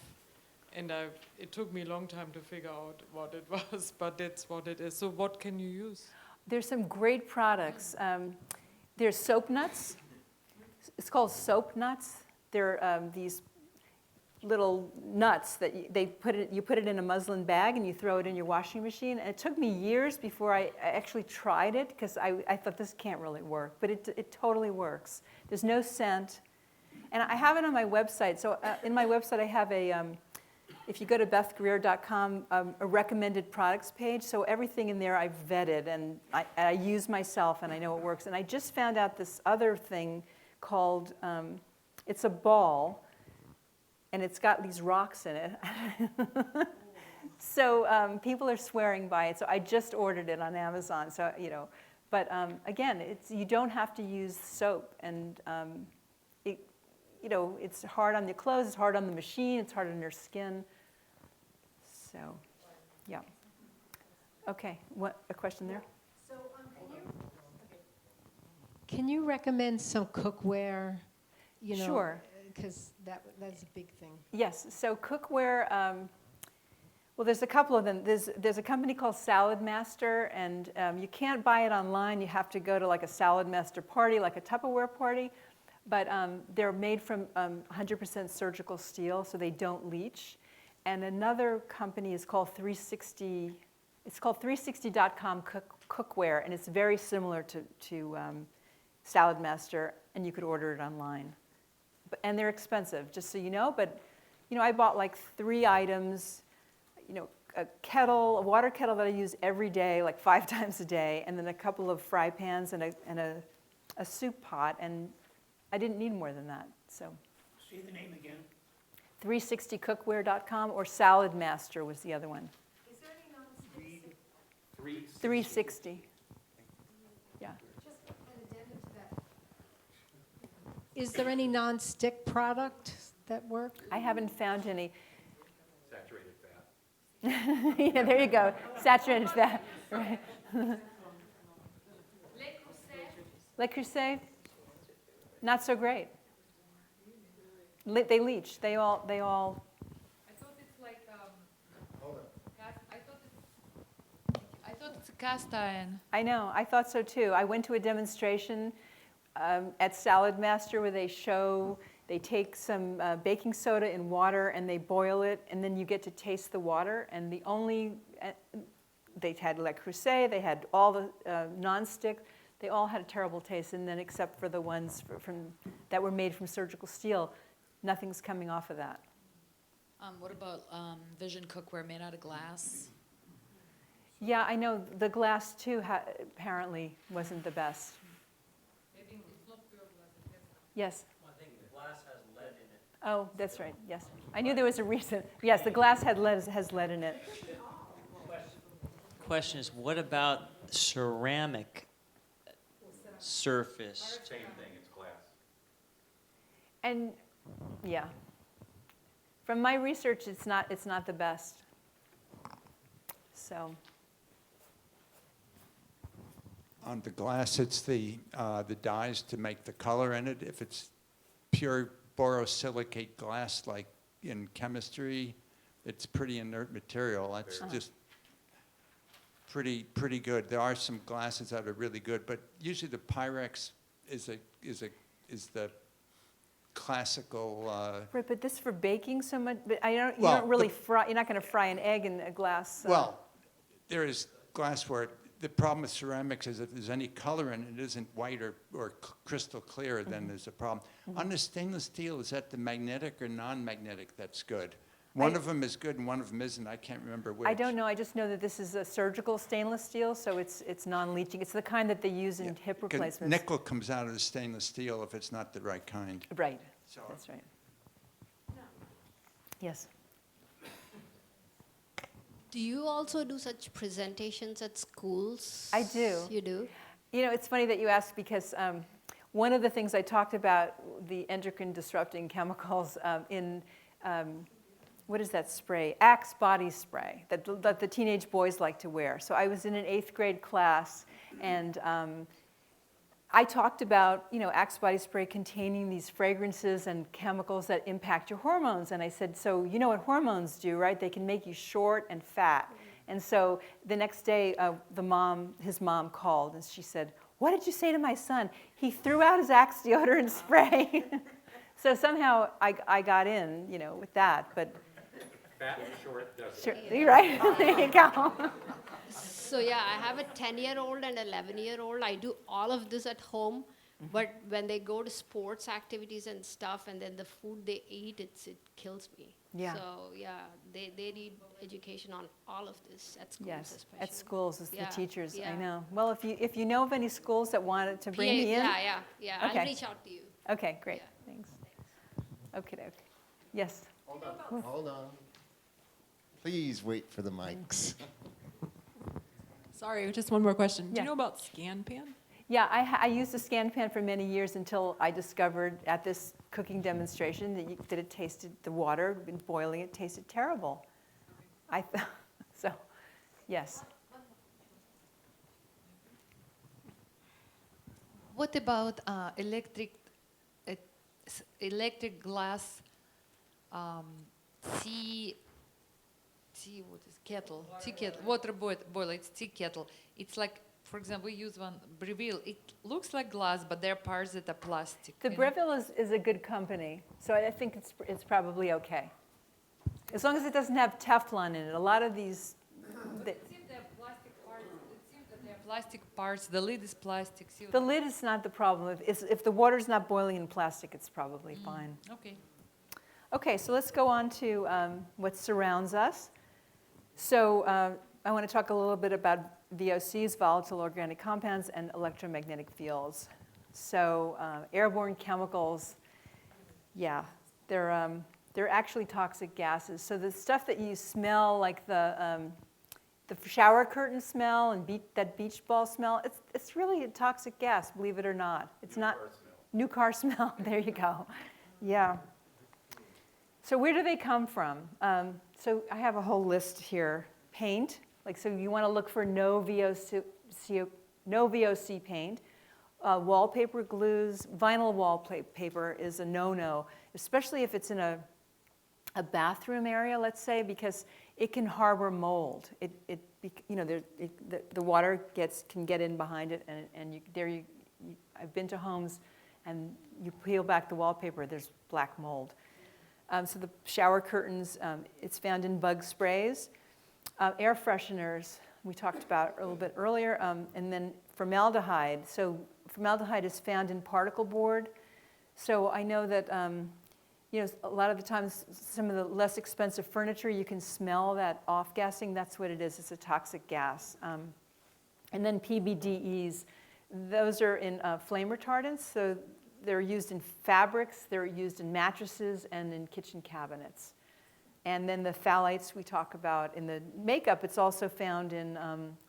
And it took me a long time to figure out what it was, but that's what it is. So what can you use? There's some great products. There's soap nuts. It's called soap nuts. they're these little nuts that you put it in a muslin bag and you throw it in your washing machine. And it took me years before I actually tried it because I thought this can't really work, but it totally works. There's no scent. And I have it on my website. So in my website I have if you go to bethgreer.com, a recommended products page. So everything in there I've vetted and I use myself and I know it works. And I just found out this other thing called, it's a ball, and it's got these rocks in it. So people are swearing by it. So I just ordered it on Amazon. So, but again, you don't have to use soap. And it's hard on the clothes, it's hard on the machine, it's hard on your skin. So, yeah. Okay, a question there? So, can you recommend some cookware? Sure. Because that's a big thing. Yes, so cookware, well, there's a couple of them. There's a company called Salad Master, and you can't buy it online. You have to go to like a Salad Master party, like a Tupperware party. But they're made from 100% surgical steel, so they don't leach. And another company is called 360. It's called 360.com cookware, and it's very similar to Salad Master, and you could order it online. And they're expensive, just so you know. But I bought like 3 items. A water kettle that I use every day, like 5 times a day, and then a couple of fry pans and a soup pot, and I didn't need more than that. So. Say the name again. 360cookware.com, or Salad Master was the other one. Is there any non-stick? 360. Yeah. Just an addendum to that. Is there any non-stick product that work? I haven't found any. Saturated fat. Yeah, there you go. Saturated fat. Right. Le Creuset, not so great. They leach. They all. I thought it's like I thought it's a cast iron. I know. I thought so too. I went to a demonstration at Salad Master where they take some baking soda in water and they boil it, and then you get to taste the water. And they had Le Creuset, they had all the non-stick. They all had a terrible taste, and then except for the ones that were made from surgical steel, nothing's coming off of that. What about Vision cookware made out of glass? Yeah, I know the glass too apparently wasn't the best. Yes. Well, I think the glass has lead in it. Oh, that's right. Yes, I knew there was a reason. Yes, the glass has lead in it. Question is, what about ceramic surface? Same thing, it's glass. And yeah, from my research, it's not the best. So. On the glass, it's the dyes to make the color in it. If it's pure borosilicate glass, like in chemistry, it's pretty inert material. That's just pretty good. There are some glasses that are really good, but usually the Pyrex is the classical. Right, but this for baking so much. But you don't really fry. You're not going to fry an egg in a glass. Well, there is glassware. The problem with ceramics is if there's any color in it, it isn't white or crystal clear, then there's a problem. On the stainless steel, is that the magnetic or non-magnetic that's good? One of them is good and one of them isn't. I can't remember which. I don't know. I just know that this is a surgical stainless steel, so it's non-leaching. It's the kind that they use in hip replacements. Nickel comes out of the stainless steel if it's not the right kind. Right. So that's right. Yes. Do you also do such presentations at schools? I do. You do? It's funny that you asked because one of the things I talked about, the endocrine disrupting chemicals in, what is that spray? Axe body spray that the teenage boys like to wear. So I was in an 8th grade class, and I talked about, Axe body spray containing these fragrances and chemicals that impact your hormones. And I said, so you know what hormones do, right? They can make you short and fat. And so the next day, his mom called, and she said, what did you say to my son? He threw out his Axe deodorant spray. So somehow I got in, with that, but. Fat and short doesn't. Sure, you're right, there you go. So yeah, I have a 10-year-old and 11-year-old. I do all of this at home, but when they go to sports activities and stuff, and then the food they eat, it kills me. Yeah. So yeah, they need education on all of this at schools, Yes, especially. at schools, as Yeah, the teachers, I yeah. know. Well, if you know of any schools that wanted to bring me in. Yeah. Okay. I'll reach out to you. Okay, great, thanks. Okay. Yes. Hold on. Please wait for the mics. Sorry, just one more question. Do Yeah. you know about ScanPan? Yeah, I used a scan pan for many years until I discovered at this cooking demonstration that it tasted, the water, boiling it tasted terrible. So, yes. What about electric glass kettle, water boiler, it's tea kettle. It's like, for example, we use one, Breville. It looks like glass, but there are parts that are plastic. The Breville is a good company, so I think it's probably okay. As long as it doesn't have Teflon in it. A lot of these. It seems there are plastic parts. It seems that there are plastic parts. The lid is plastic. The lid is not the problem. If the water's not boiling in plastic, it's probably fine. Okay. Okay, so let's go on to what surrounds us. So I want to talk a little bit about VOCs, volatile organic compounds, and electromagnetic fields. So airborne chemicals, yeah, they're actually toxic gases. So the stuff that you smell, like the shower curtain smell and that beach ball smell, it's really a toxic gas, believe it or not. It's not new car smell. There you go. Yeah. So where do they come from? So I have a whole list here. Paint, so you want to look for no VOC paint. Wallpaper glues, vinyl wallpaper is a no-no, especially if it's in a bathroom area, let's say, because it can harbor mold. The water can get in behind it, and I've been to homes, and you peel back the wallpaper, there's black mold. So the shower curtains, it's found in bug sprays. Air fresheners, we talked about a little bit earlier, and then formaldehyde. So formaldehyde is found in particle board. So I know that a lot of the times some of the less expensive furniture, you can smell that off-gassing. That's what it is. It's a toxic gas. And then PBDEs, those are in flame retardants. So they're used in fabrics, they're used in mattresses, and in kitchen cabinets. And then the phthalates we talk about in the makeup, it's also found in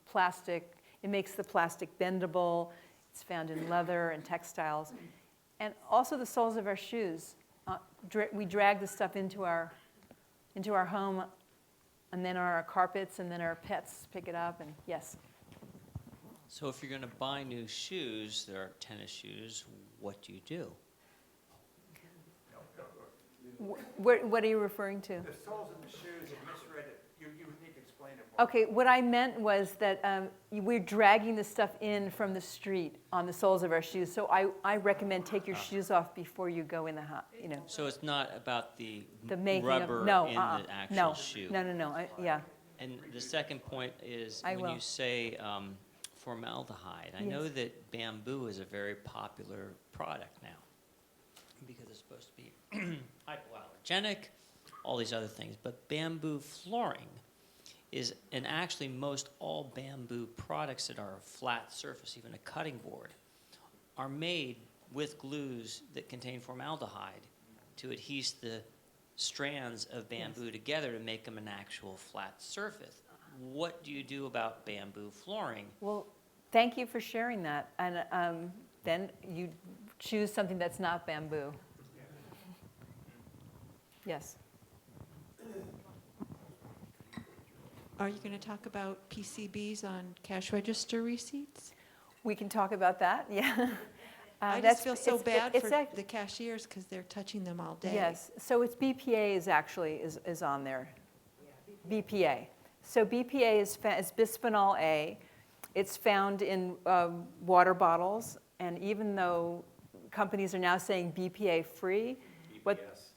plastic. It makes the plastic bendable. It's found in leather and textiles. And also the soles of our shoes. We drag the stuff into our home, and then our carpets, and then our pets pick it up, and yes. So if you're going to buy new shoes, there are tennis shoes, what do you do? What are you referring to? The soles of the shoes, if you misread it, you need to explain it more. Okay, what I meant was that we're dragging the stuff in from the street on the soles of our shoes. So I recommend take your shoes off before you go in the house. So it's not about the making rubber of, no, in the actual shoe. No. Yeah. And the second point is I when will. you say formaldehyde, I know that bamboo is a very popular product now because it's supposed to be hypoallergenic, all these other things. But bamboo flooring is, and actually most all bamboo products that are a flat surface, even a cutting board, are made with glues that contain formaldehyde to adhere the strands of bamboo together to make them an actual flat surface. What do you do about bamboo flooring? Well, thank you for sharing that. And then you choose something that's not bamboo. Yes. Are you going to talk about PCBs on cash register receipts? We can talk about that, yeah. I just feel so bad for the cashiers because they're touching them all day. Yes, so it's BPA is actually is on there. BPA. So BPA is bisphenol A. It's found in water bottles, and even though companies are now saying BPA free,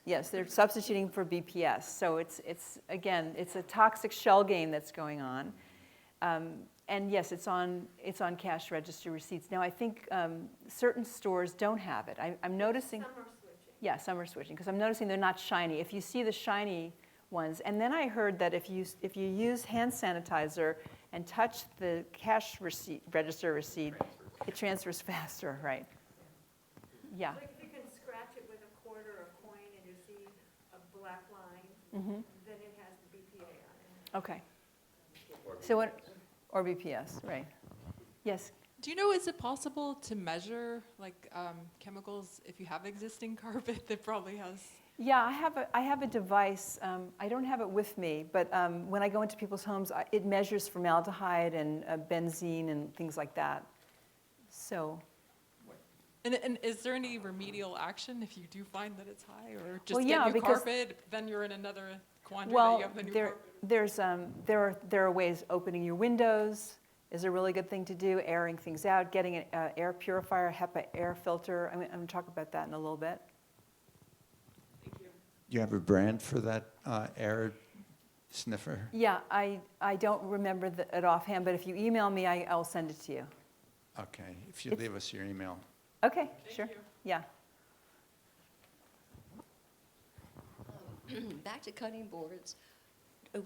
Yes, they're substituting for BPS. So it's again, it's a toxic shell game that's going on. And yes, it's on cash register receipts. Now I think certain stores don't have it. I'm noticing. Some are switching. Yeah, some are switching because I'm noticing they're not shiny. If you see the shiny ones, and then I heard that if you use hand sanitizer and touch the cash register receipt, it transfers faster, right? Yeah. Like if you can scratch it with a quarter or a coin and you see a black line, Mm-hmm. then it has the BPA on it. Okay. So what? Or BPS, right? Yes. Do you know, is it possible to measure like chemicals if you have existing carpet that probably has? Yeah, I have a device. I don't have it with me, but when I go into people's homes, it measures formaldehyde and benzene and things like that. So. And is there any remedial action if you do find that it's high, or just Well, get yeah, new because- carpet, then you're in another quandary that Well, you have the new carpet? there are ways. Opening your windows is a really good thing to do. Airing things out, getting an air purifier, HEPA air filter. I'm going to talk about that in a little bit. Do you have a brand for that air sniffer? Yeah, I don't remember it offhand, but if you email me, I'll send it to you. Okay, if you leave us your email. Okay, sure. Yeah. Back to cutting boards.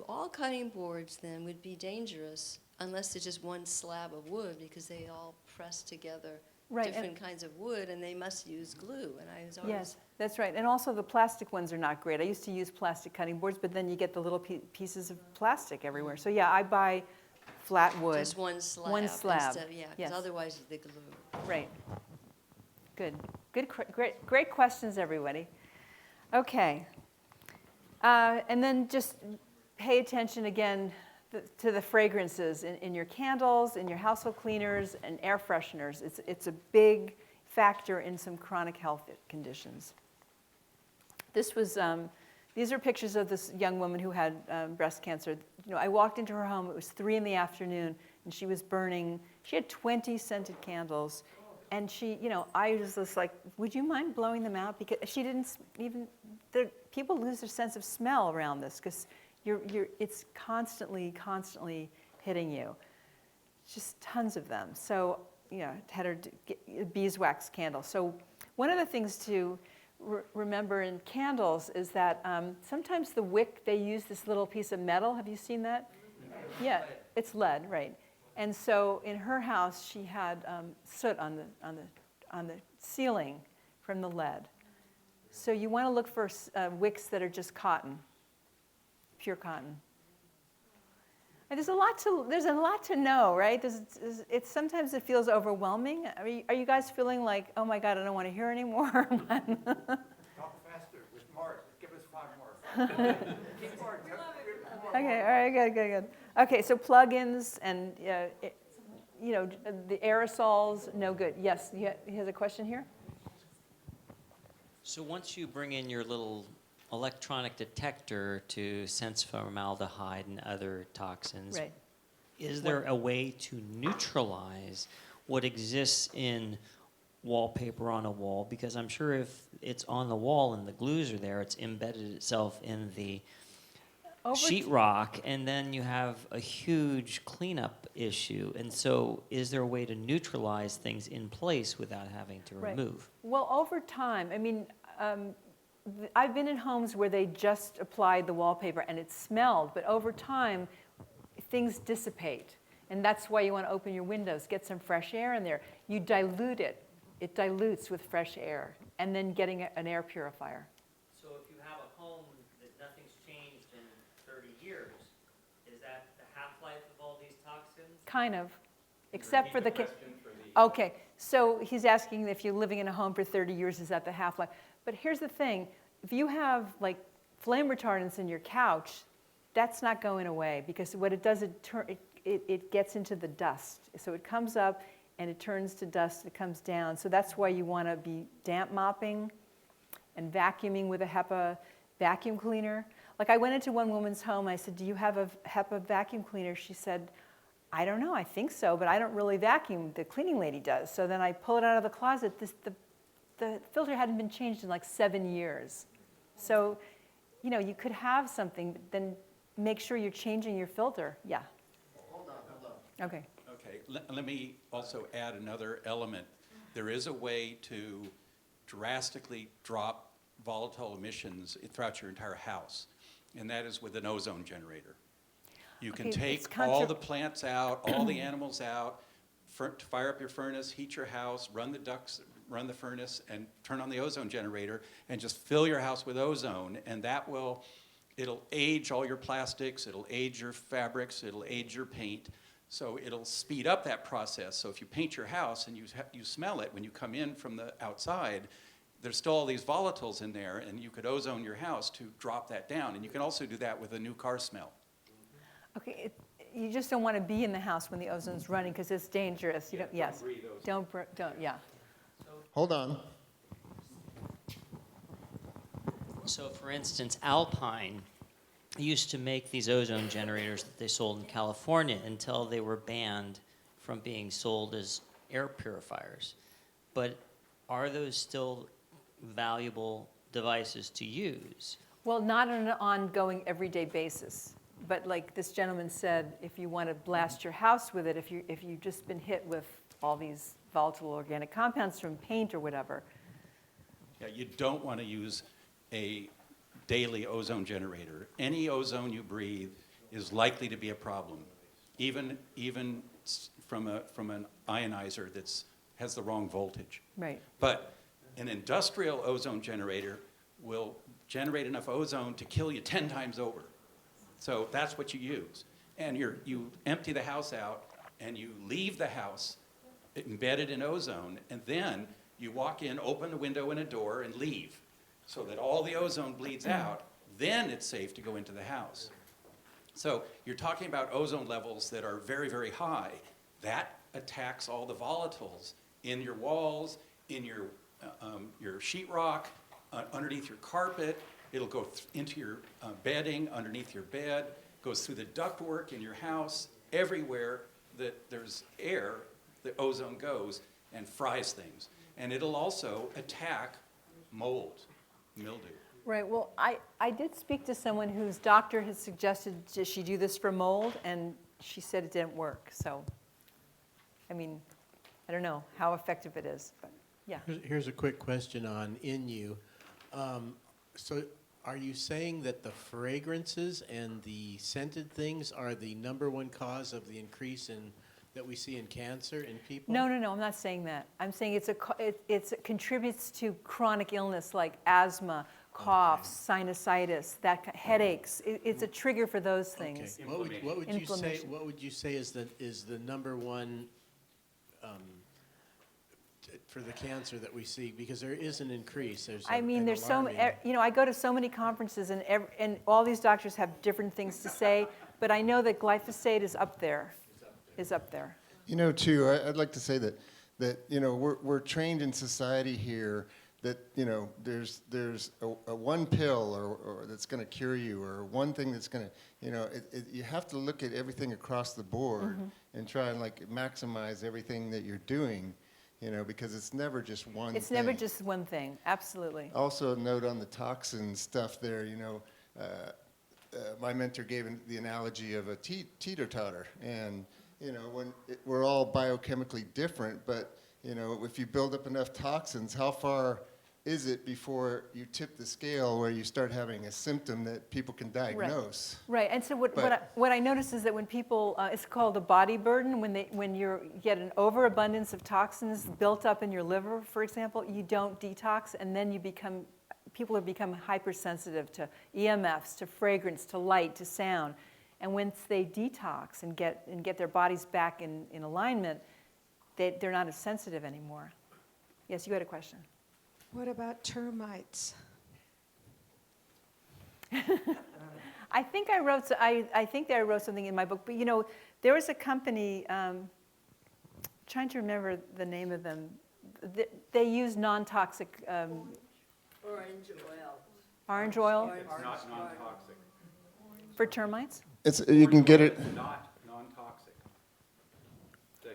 All cutting boards then would be dangerous unless there's just one slab of wood, because they all press together Right, different kinds of wood, and they must use glue. And I was always Yes, that's right. And also the plastic ones are not great. I used to use plastic cutting boards, but then you get the little pieces of plastic everywhere. So yeah, I buy flat wood. just one slab. One slab. Instead, yeah, because Yes. otherwise the glue. Right. Good. Great questions, everybody. Okay. And then just pay attention again to the fragrances in your candles, in your household cleaners, and air fresheners. It's a big factor in some chronic health conditions. These are pictures of this young woman who had breast cancer. You know, I walked into her home. It was 3 p.m, and she was burning. She had 20 scented candles, and I was just like, "Would you mind blowing them out?" Because she didn't even. People lose their sense of smell around this because it's constantly hitting you. Just tons of them. So had her get a beeswax candle. So one of the things to remember in candles is that sometimes the wick, they use this little piece of metal. Have you seen that? Yeah, it's lead, right? And so in her house, she had soot on the ceiling from the lead. So you want to look for wicks that are just cotton, pure cotton. And there's a lot to know, right? Sometimes it feels overwhelming. Are you guys feeling like, oh my God, I don't want to hear anymore? Talk faster with more. Give us 5 more. Keep going. Okay, all right, good. Okay, so plugins and the aerosols, no good. Yes, he has a question here. So once you bring in your little electronic detector to sense formaldehyde and other toxins, right. Is there a way to neutralize what exists in wallpaper on a wall? Because I'm sure if it's on the wall and the glues are there, it's embedded itself in the sheetrock, and then you have a huge cleanup issue. And so is there a way to neutralize things in place without having to remove? Well, over time, I've been in homes where they just applied the wallpaper and it smelled, but over time, things dissipate. And that's why you want to open your windows, get some fresh air in there. You dilute it. It dilutes with fresh air, and then getting an air purifier. So if you have a home that nothing's changed in 30 years, is that the half-life of all these toxins? Kind of, except for the. Okay, so he's asking if you're living in a home for 30 years, is that the half-life? But here's the thing, if you have like flame retardants in your couch, that's not going away, because what it does, it gets into the dust. So it comes up and it turns to dust, it comes down. So that's why you want to be damp mopping and vacuuming with a HEPA vacuum cleaner. Like I went into one woman's home, I said, "Do you have a HEPA vacuum cleaner?" She said, "I don't know, I think so, but I don't really vacuum, the cleaning lady does." So then I pull it out of the closet. The filter hadn't been changed in like 7 years. So, you could have something, but then make sure you're changing your filter. Yeah. Hold on. Okay. Okay, let me also add another element. There is a way to drastically drop volatile emissions throughout your entire house, and that is with an ozone generator. You can take all the plants out, all the animals out, fire up your furnace, heat your house, run the ducts, run the furnace, and turn on the ozone generator, and just fill your house with ozone, and it'll age all your plastics, it'll age your fabrics, it'll age your paint. So it'll speed up that process. So if you paint your house and you smell it when you come in from the outside, there's still all these volatiles in there, and you could ozone your house to drop that down. And you can also do that with a new car smell. Okay, you just don't want to be in the house when the ozone's running because it's dangerous. Yes. Don't, yeah. Hold on. So for instance, Alpine used to make these ozone generators that they sold in California until they were banned from being sold as air purifiers. But are those still valuable devices to use? Well, not on an ongoing, everyday basis. But like this gentleman said, if you want to blast your house with it, if you've just been hit with all these volatile organic compounds from paint or whatever. Yeah, you don't want to use a daily ozone generator. Any ozone you breathe is likely to be a problem, even from an ionizer that has the wrong voltage. Right. But an industrial ozone generator will generate enough ozone to kill you 10 times over. So that's what you use. And you empty the house out, and you leave the house embedded in ozone, and then you walk in, open a window and a door, and leave, so that all the ozone bleeds out. Then it's safe to go into the house. So you're talking about ozone levels that are very, very high. That attacks all the volatiles in your walls, in your sheetrock, underneath your carpet. It'll go into your bedding, underneath your bed, goes through the ductwork in your house. Everywhere that there's air, the ozone goes and fries things. And it'll also attack mold, mildew. Right. Well, I did speak to someone whose doctor had suggested that she do this for mold, and she said it didn't work. So, I mean, I don't know how effective it is, but yeah. Here's a quick question on Inu. So are you saying that the fragrances and the scented things are the #1 cause of the increase that we see in cancer in people? No, I'm not saying that. I'm saying it contributes to chronic illness like asthma, coughs, sinusitis, headaches. It's a trigger for those things. Okay. What would you say is the #1 for the cancer that we see? Because there is an increase. There's so many. I go to so many conferences, and all these doctors have different things to say. But I know that glyphosate is up there. Too, I'd like to say that we're trained in society here that there's a one pill or that's going to cure you, or one thing that's going to you have to look at everything across the board and try and maximize everything that you're doing, because it's never just one. It's never just one thing. Absolutely. Also, a note on the toxin stuff there. My mentor gave the analogy of a teeter-totter, and we're all biochemically different, but if you build up enough toxins, how far is it before you tip the scale where you start having a symptom that people can diagnose? Right. And so what I notice is that when people, it's called a body burden, when you get an overabundance of toxins built up in your liver, for example, you don't detox, and then people have become hypersensitive to EMFs, to fragrance, to light, to sound. And once they detox and get their bodies back in alignment, they're not as sensitive anymore. Yes, you had a question. What about termites? I think I wrote something in my book, but there was a company, trying to remember the name of them. They use non-toxic. Orange oil. Orange oil? It's not non-toxic. For termites? You can get it. It's not non-toxic.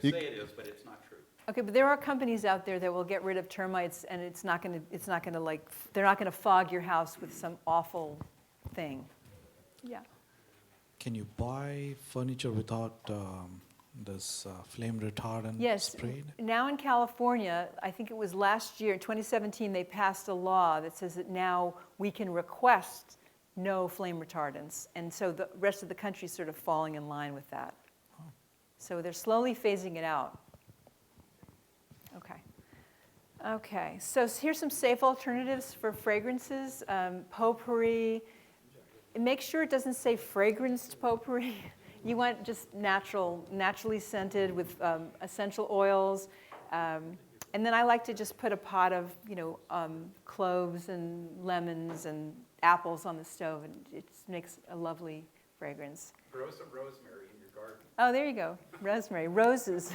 They say it is, but it's not true. Okay, but there are companies out there that will get rid of termites, and they're not going to fog your house with some awful thing. Yeah. Can you buy furniture without this flame retardant Yes. sprayed? Now in California, I think it was last year, in 2017, they passed a law that says that now we can request no flame retardants. And so the rest of the country is sort of falling in line with that. So they're slowly phasing it out. Okay. Okay, so here's some safe alternatives for fragrances. Potpourri. Make sure it doesn't say fragranced potpourri. You want just naturally scented with essential oils. And then I like to just put a pot of, cloves and lemons and apples on the stove, and it just makes a lovely fragrance. Grow some rosemary in your garden. Oh, there you go, rosemary, roses.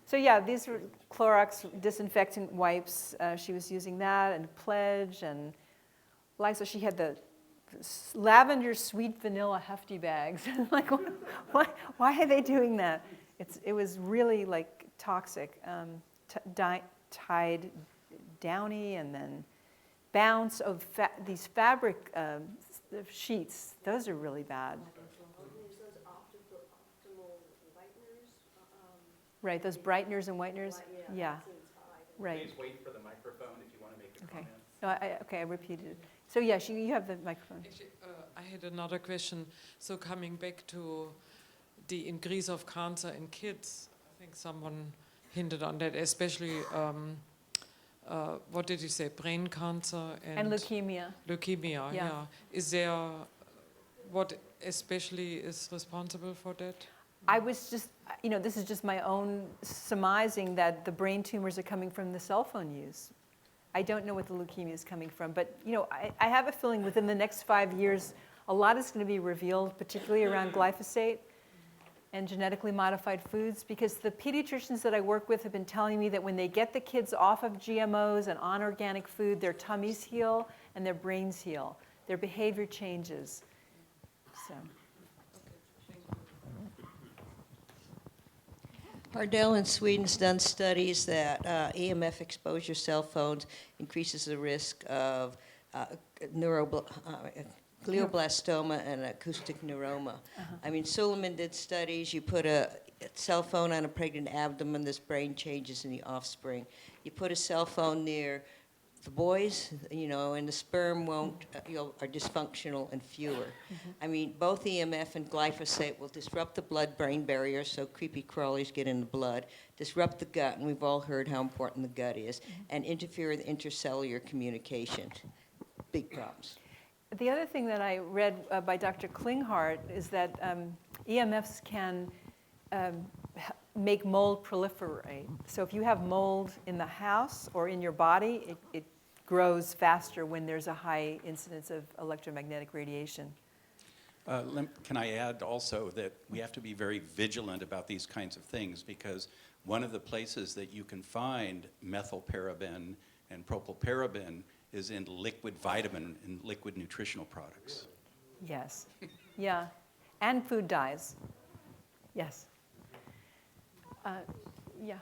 So yeah, these were Clorox disinfectant wipes. She was using that, and Pledge, and Lysol. She had the lavender sweet vanilla hefty bags. Like, why are they doing that? It was really like toxic. Tide Downy, and then Bounce of these fabric sheets. Those are really bad. Right, those brighteners and whiteners. Yeah. Right. Please wait for the microphone if you want to make a Okay. comment. No, I repeated it. So yes, you have the microphone. Actually, I had another question. So coming back to the increase of cancer in kids, I think someone hinted on that, especially, what did you say, brain cancer and leukemia. Leukemia, yeah. Is there, what especially is responsible for that? I was just, this is just my own surmising that the brain tumors are coming from the cell phone use. I don't know what the leukemia is coming from, but I have a feeling within the next 5 years, a lot is going to be revealed, particularly around glyphosate and genetically modified foods, because the pediatricians that I work with have been telling me that when they get the kids off of GMOs and on organic food, their tummies heal and their brains heal. Their behavior changes. So. Ardell in Sweden's done studies that EMF exposure cell phones increases the risk of glioblastoma and acoustic neuroma. I mean, Suleiman did studies. You put a cell phone on a pregnant abdomen, this brain changes in the offspring. You put a cell phone near the boys, and the sperm won't, are dysfunctional and fewer. I mean, both EMF and glyphosate will disrupt the blood-brain barrier, so creepy crawlies get in the blood, disrupt the gut, and we've all heard how important the gut is, and interfere with intercellular communication. Big problems. The other thing that I read by Dr. Klinghardt is that EMFs can make mold proliferate. So if you have mold in the house or in your body, it grows faster when there's a high incidence of electromagnetic radiation. Can I add also that we have to be very vigilant about these kinds of things, because one of the places that you can find methylparaben and propylparaben is in liquid vitamin and liquid nutritional products. Yes. Yeah. And food dyes. Yes. Yeah.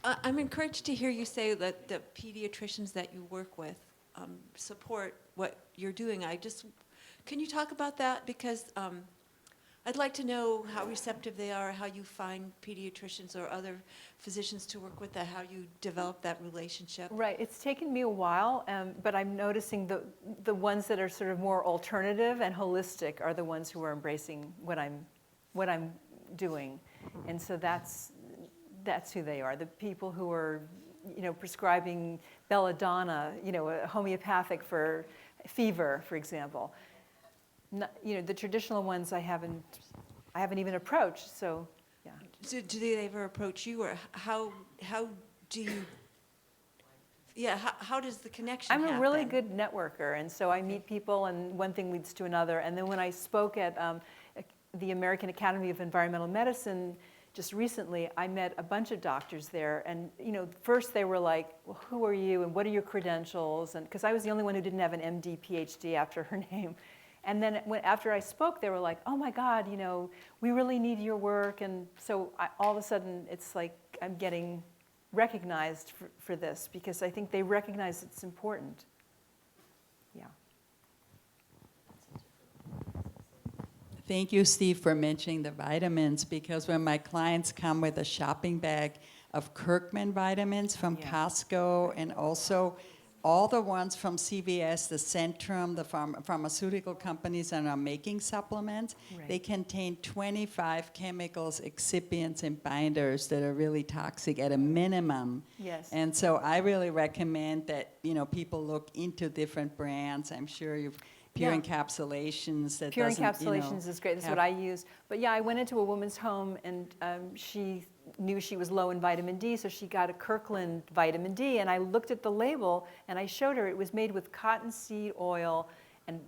I'm encouraged to hear you say that the pediatricians that you work with support what you're doing. Can you talk about that? Because I'd like to know how receptive they are, how you find pediatricians or other physicians to work with, how you develop that relationship. Right. It's taken me a while, but I'm noticing the ones that are sort of more alternative and holistic are the ones who are embracing what I'm doing, and so that's who they are. The people who are, prescribing belladonna, a homeopathic for fever, for example. The traditional ones I haven't even approached. So, yeah. So do they ever approach you, or how do you? Yeah, how does the connection I'm happen? a really good networker, and so I meet people, and one thing leads to another. And then when I spoke at the American Academy of Environmental Medicine just recently, I met a bunch of doctors there, and first they were like, well, who are you, and what are your credentials? And because I was the only one who didn't have an MD, PhD after her name. And then after I spoke, they were like, oh my God, we really need your work. And so all of a sudden, it's like I'm getting recognized for this because I think they recognize it's important. Yeah. Thank you, Steve, for mentioning the vitamins, because when my clients come with a shopping bag of Kirkman vitamins from Costco and also all the ones from CVS, the Centrum, the pharmaceutical companies that are making supplements, they contain 25 chemicals, excipients, and binders that are really toxic at a minimum. Yes. And so I really recommend that people look into different brands. I'm sure you've Pure encapsulations. That Pure doesn't, encapsulations is great. That's what I use. But yeah, I went into a woman's home and she knew she was low in vitamin D, so she got a Kirkland vitamin D. And I looked at the label and I showed her it was made with cottonseed oil and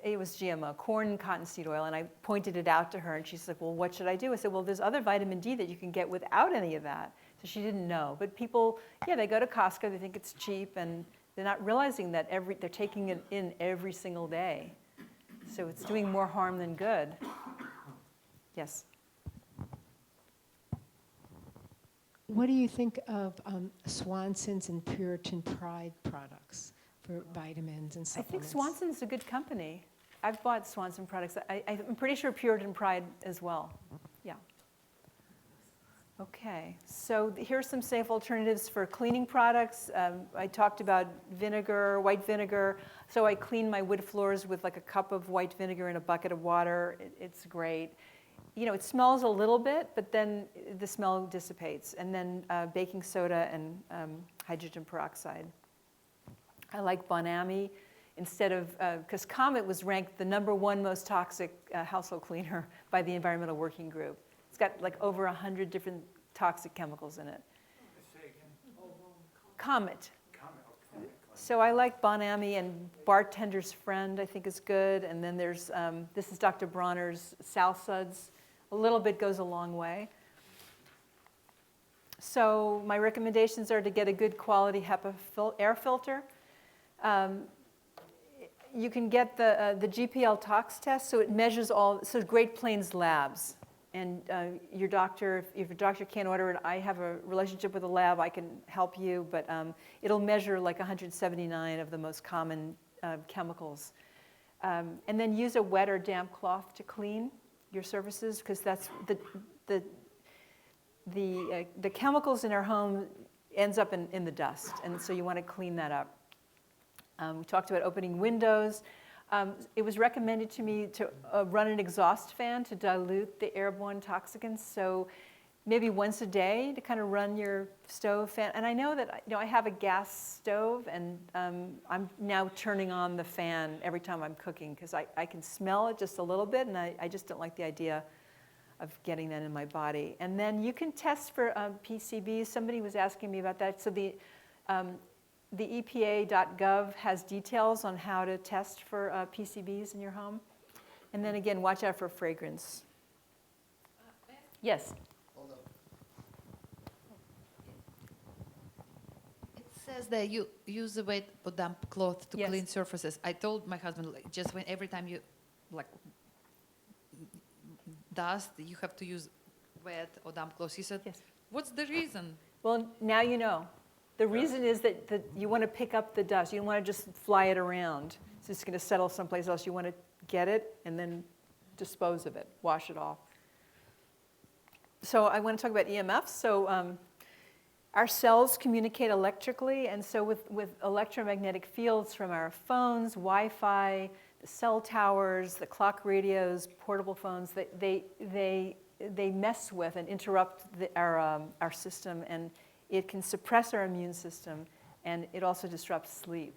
it was GMO, corn cottonseed oil. And I pointed it out to her and she's like, well, what should I do? I said, well, there's other vitamin D that you can get without any of that. So she didn't know. But people, they go to Costco, they think it's cheap, and they're not realizing that they're taking it in every single day. So it's doing more harm than good. Yes? What do you think of Swanson's and Puritan Pride products for vitamins and I think supplements? Swanson's a good company. I've bought Swanson products. I'm pretty sure Puritan Pride as well. Yeah. Okay, so here's some safe alternatives for cleaning products. I talked about vinegar, white vinegar. So I clean my wood floors with like a cup of white vinegar in a bucket of water. It's great. It smells a little bit, but then the smell dissipates. And then baking soda and hydrogen peroxide. I like Bonami instead of, because Comet was ranked the #1 most toxic household cleaner by the Environmental Working Group. It's got like over 100 different toxic chemicals in it. Comet. So I like Bonami, and Bartender's Friend I think is good. And then there's, this is Dr. Bronner's South Suds. A little bit goes a long way. So my recommendations are to get a good quality HEPA air filter. You can get the GPL tox test, so it measures all, so Great Plains Labs. And your doctor, if your doctor can't order it, I have a relationship with a lab, I can help you, but it'll measure like 179 of the most common chemicals. And then use a wet or damp cloth to clean your surfaces, because that's the chemicals in our home ends up in the dust, and so you want to clean that up. We talked about opening windows. It was recommended to me to run an exhaust fan to dilute the airborne toxicants. So maybe once a day to kind of run your stove fan. And I know that I have a gas stove, and I'm now turning on the fan every time I'm cooking because I can smell it just a little bit, and I just don't like the idea of getting that in my body. And then you can test for PCBs. Somebody was asking me about that. So the EPA.gov has details on how to test for PCBs in your home. And then again, watch out for fragrance. Yes? It says that you use a wet or damp cloth to clean surfaces. I told my husband, just when every time you dust, you have to use wet or damp cloth. He said, what's the reason? Well, now you know. The reason is that you want to pick up the dust. You don't want to just fly it around. It's just going to settle someplace else. You want to get it and then dispose of it, wash it off. So I want to talk about EMFs. So our cells communicate electrically, and so with electromagnetic fields from our phones, Wi-Fi, the cell towers, the clock radios, portable phones, they mess with and interrupt our system, and it can suppress our immune system, and it also disrupts sleep.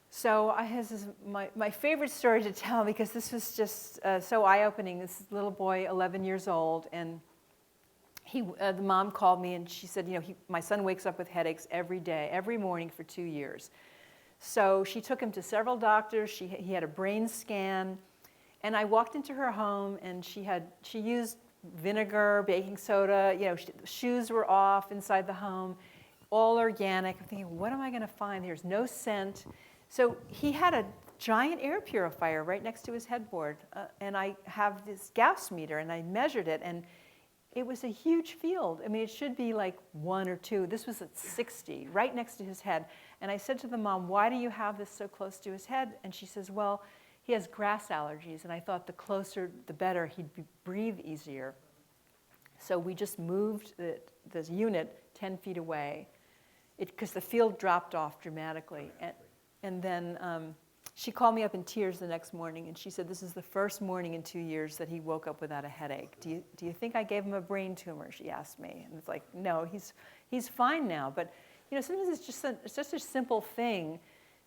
So this is my favorite story to tell, because this was just so eye-opening. This little boy, 11 years old, and the mom called me, and she said, my son wakes up with headaches every day, every morning for 2 years. So she took him to several doctors. He had a brain scan, and I walked into her home, and she used vinegar, baking soda, shoes were off inside the home, all organic. I'm thinking, what am I going to find? There's no scent. So he had giant air purifier right next to his headboard. And I have this gas meter, and I measured it, and it was a huge field. I mean, it should be like 1 or 2. This was at 60, right next to his head. And I said to the mom, why do you have this so close to his head? And she says, well, he has grass allergies. And I thought the closer, the better. He'd breathe easier. So we just moved this unit 10 feet away because the field dropped off dramatically. And then she called me up in tears the next morning, and she said, this is the first morning in 2 years that he woke up without a headache. Do you think I gave him a brain tumor? She asked me. And it's like, no, he's fine now. But sometimes it's just a simple thing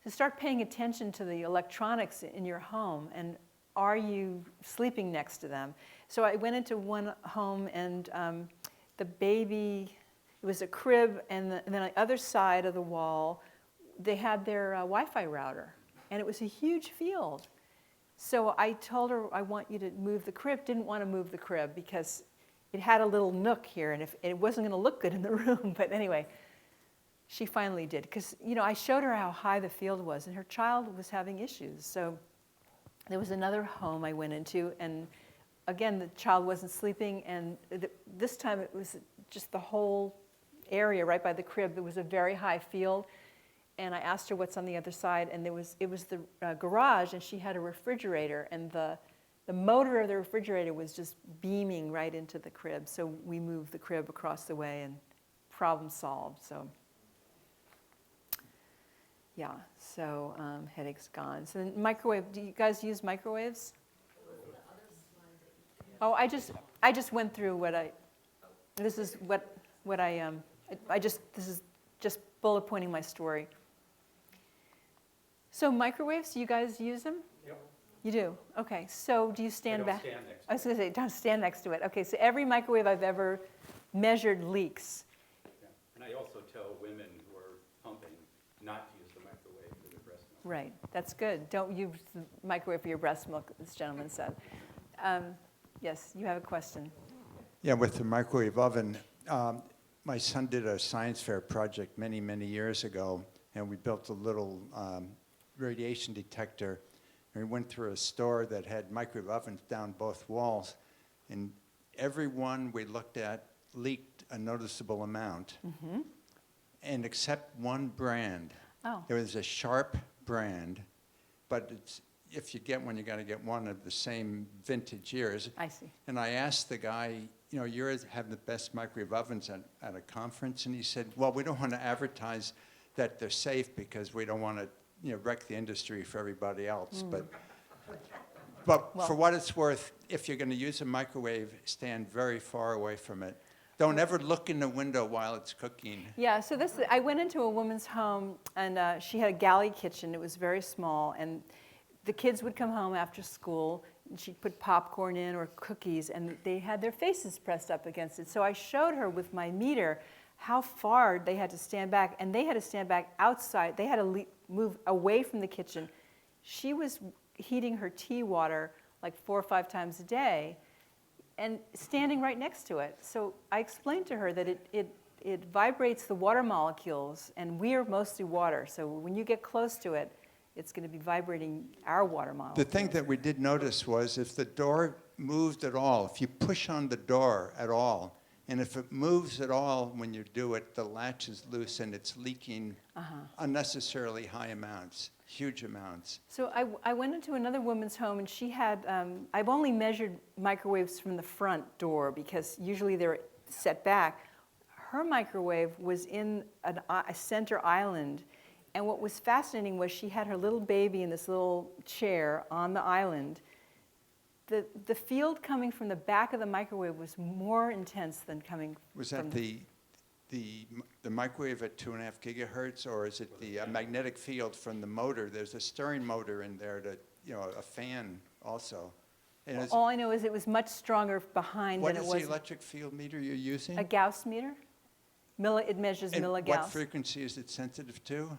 to start paying attention to the electronics in your home, and are you sleeping next to them? So I went into one home, and the baby, it was a crib, and then on the other side of the wall, they had their Wi-Fi router. And it was a huge field. So I told her, I want you to move the crib. Didn't want to move the crib because it had a little nook here, and it wasn't going to look good in the room. But anyway, she finally did. Because, I showed her how high the field was, and her child was having issues. So there was another home I went into, and again, the child wasn't sleeping. And this time it was just the whole area right by the crib. There was a very high field. And I asked her what's on the other side, and it was the garage, and she had a refrigerator, and the motor of the refrigerator was just beaming right into the crib. So we moved the crib across the way, and problem solved. So yeah, so headaches gone. So then microwave. Do you guys use microwaves? Oh, I just went through what I. This is what I this is just bullet pointing my story. So microwaves, do you guys use them? Yep. You do? Okay. So do you stand back? Stand next to I was going to say, don't stand next to it. Okay, so every microwave I've ever measured leaks. Yeah. And I also tell women who are pumping not to use the microwave for their breast milk. Right. That's good. Don't use the microwave for your breast milk, this gentleman said. Yes, you have a question. Yeah, with the microwave oven, my son did a science fair project many, many years ago, and we built a little radiation detector, and we went through a store that had microwave ovens down both walls, and every one we looked at leaked a noticeable amount, and except one brand. Oh. It was a Sharp brand, but if you get one, you got to get one of the same vintage years. I see. And I asked the guy, you have the best microwave ovens at a conference, and he said, well, we don't want to advertise that they're safe because we don't want to wreck the industry for everybody else. But well, for what it's worth, if you're going to use a microwave, stand very far away from it. Don't ever look in the window while it's cooking. Yeah, so I went into a woman's home, and she had a galley kitchen. It was very small, and the kids would come home after school, and she'd put popcorn in or cookies, and they had their faces pressed up against it. So I showed her with my meter how far they had to stand back, and they had to stand back outside. They had to move away from the kitchen. She was heating her tea water like 4 or 5 times a day and standing right next to it. So I explained to her that it vibrates the water molecules, and we are mostly water. So when you get close to it, it's going to be vibrating our water molecules. The thing that we did notice was if the door moved at all, if you push on the door at all, and if it moves at all when you do it, the latch is loose and it's leaking unnecessarily high amounts, huge amounts. So I went into another woman's home, and she had, I've only measured microwaves from the front door because usually they're set back. Her microwave was in a center island, and what was fascinating was she had her little baby in this little chair on the island. The field coming from the back of the microwave was more intense than coming Was from that the microwave at 2.5 gigahertz, or is it the magnetic field from the motor? There's a stirring motor in there, a fan also. And all I know is it was much stronger behind than it was. What is the electric field meter you're using? A Gauss meter. It measures and milligauss. What frequency is it sensitive to?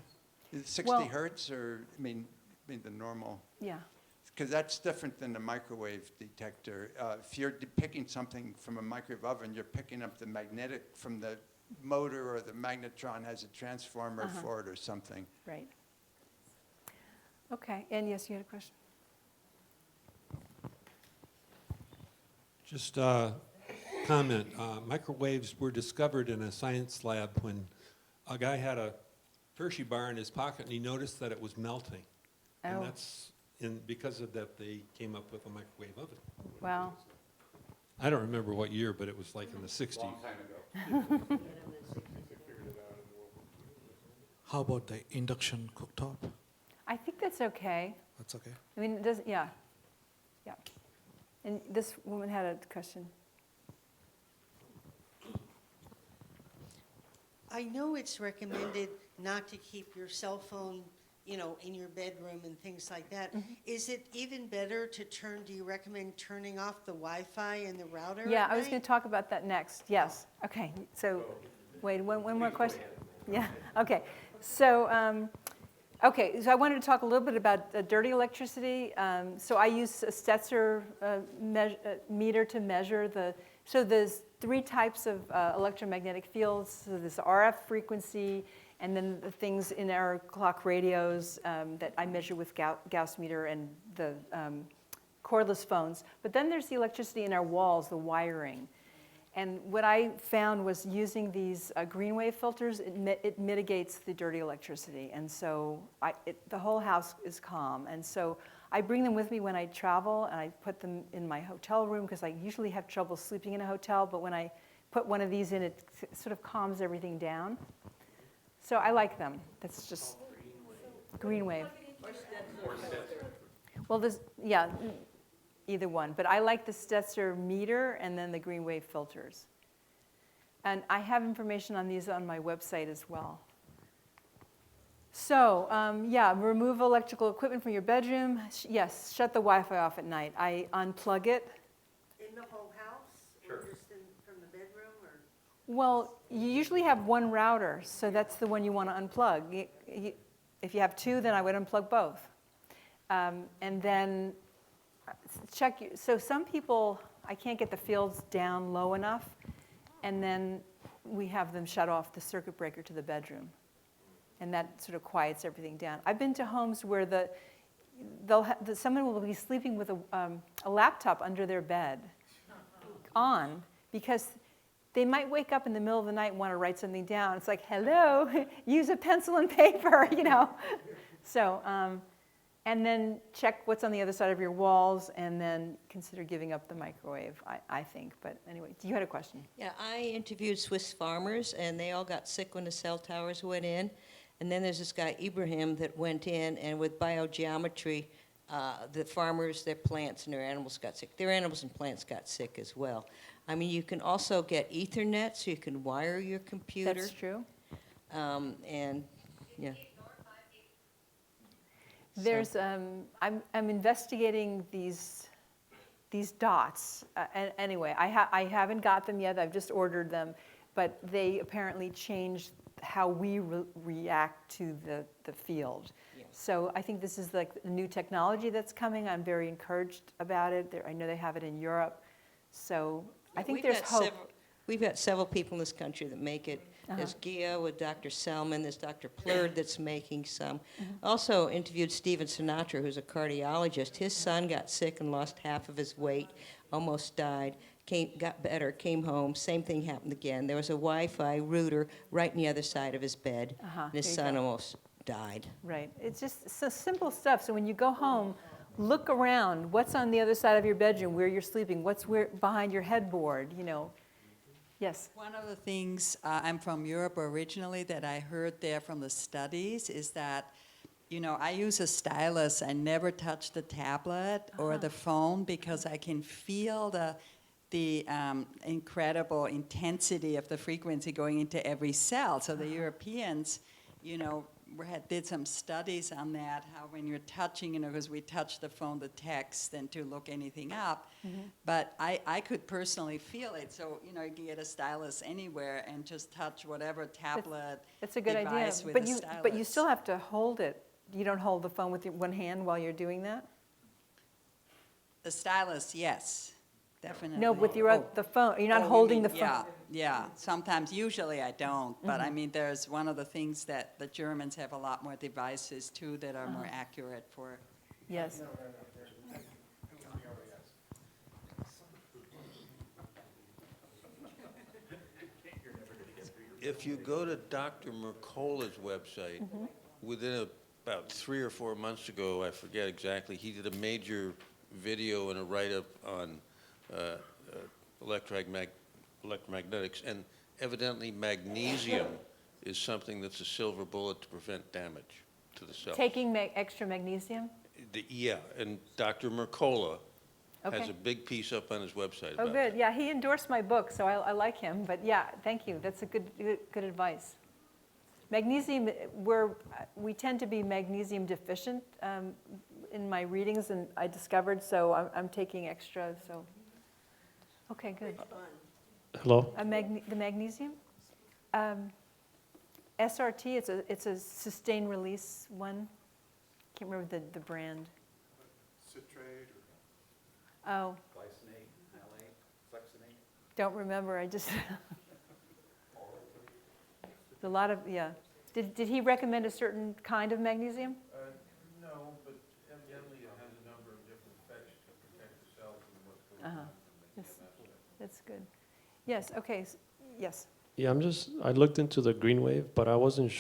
Is it 60 hertz, or the normal? Yeah. Because that's different than the microwave detector. If you're picking something from a microwave oven, you're picking up the magnetic from the motor, or the magnetron has a transformer for it or something. Right. Okay, and yes, you had a question? Just a comment. Microwaves were discovered in a science lab when a guy had a Hershey bar in his pocket and he noticed that it was melting. And Oh. that's because of that they came up with a microwave oven. Wow. I don't remember what year, but it was like in the 60s. Long time ago. How about the induction cooktop? I think that's okay. That's okay. I mean, it does, yeah. Yeah. And this woman had a question. I know it's recommended not to keep your cell phone, you know, in your bedroom and things like that. Is it even better to do you recommend turning off the Wi-Fi and the router? Yeah, at I was night? going to talk about that next. Yes. Okay. So, wait, one more question. Yeah. Okay. So, so I wanted to talk a little bit about dirty electricity. So I use a Stetzer meter to measure the. So there's 3 types of electromagnetic fields. So there's RF frequency, and then the things in our clock radios that I measure with Gauss meter and the cordless phones. But then there's the electricity in our walls, the wiring. And what I found was using these green wave filters, it mitigates the dirty electricity. And so the whole house is calm. And so I bring them with me when I travel, and I put them in my hotel room because I usually have trouble sleeping in a hotel. But when I put one of these in, it sort of calms everything down. So I like them. That's just green wave. Well, yeah, either one. But I like the Stetzer meter and then the green wave filters. And I have information on these on my website as well. So, yeah, remove electrical equipment from your bedroom. Yes, shut the Wi-Fi off at night. I unplug it. In the whole house? Or just from the bedroom? Or? Well, you usually have one router, so that's the one you want to unplug. If you have 2, then I would unplug both. And then check. So some people, I can't get the fields down low enough, and then we have them shut off the circuit breaker to the bedroom. And that sort of quiets everything down. I've been to homes where someone will be sleeping with a laptop under their bed on because they might wake up in the middle of the night and want to write something down. It's like, hello, use a pencil and paper, you know. So, and then check what's on the other side of your walls and then consider giving up the microwave, I think. But anyway, you had a question. Yeah, I interviewed Swiss farmers, and they all got sick when the cell towers went in. And then there's this guy, Ibrahim, that went in, and with biogeometry, the farmers, their plants and their animals got sick. Their animals and plants got sick as well. I mean, you can also get Ethernet, so you can wire your computer. That's true. And, yeah. There's, I'm investigating these dots. Anyway, I haven't got them yet. I've just ordered them, but they apparently changed how we react to the field. Yes. So I think this is like the new technology that's coming. I'm very encouraged about it. I know they have it in Europe. So I think there's hope. We've got several people in this country that make it. There's Gia with Dr. Selman. There's Dr. Plurd that's making some. Also interviewed Stephen Sinatra, who's a cardiologist. His son got sick and lost half of his weight, almost died. Got better, came home, same thing happened again. There was a Wi-Fi router right on the other side of his bed, and his son almost died. Right. It's just so simple stuff. So when you go home, look around. What's on the other side of your bedroom, where you're sleeping? What's behind your headboard, you know? Yes? One of the things, I'm from Europe originally, that I heard there from the studies is that, you know, I use a stylus. I never touch the tablet or the phone because I can feel the incredible intensity of the frequency going into every cell. So the Europeans, you know, did some studies on that, how when you're touching, you know, because we touch the phone, the text, and to look anything up. But I could personally feel it. So, you know, you can get a stylus anywhere and just touch whatever tablet That's a good idea. device with But a stylus. But you still have to hold it. You don't hold the phone with your one hand while you're doing that? The stylus, yes. definitely. No, with your the phone. You're not holding the phone. Yeah, yeah. Sometimes, usually I don't, but I mean, there's one of the things that the Germans have a lot more devices too that are more accurate for. Yes. If you go to Dr. Mercola's website, within about 3 or 4 months ago, I forget exactly, he did a major video and a write-up on electromagnetics, and evidently magnesium is something that's a silver bullet to prevent damage to the cells. Taking extra magnesium? Yeah, and Dr. Mercola has Okay. a big piece up on his website Oh, about good. Yeah, he endorsed my book, so I like him. But yeah, thank you. That's a good advice. Magnesium, we tend to be magnesium deficient in my readings, and I discovered, so I'm taking extra. So, okay, good. Hello? The magnesium? SRT, it's a sustained release one. Can't remember the brand. Citrate Oh. Glycinate, malate, flexinate. Don't remember, I just, a lot of, yeah. Did he recommend a certain kind of magnesium? No, but evidently it has a number of different effects to protect the cells from what's going on. That's good. Yes, okay, yes. Yeah, I looked into the green wave, but I wasn't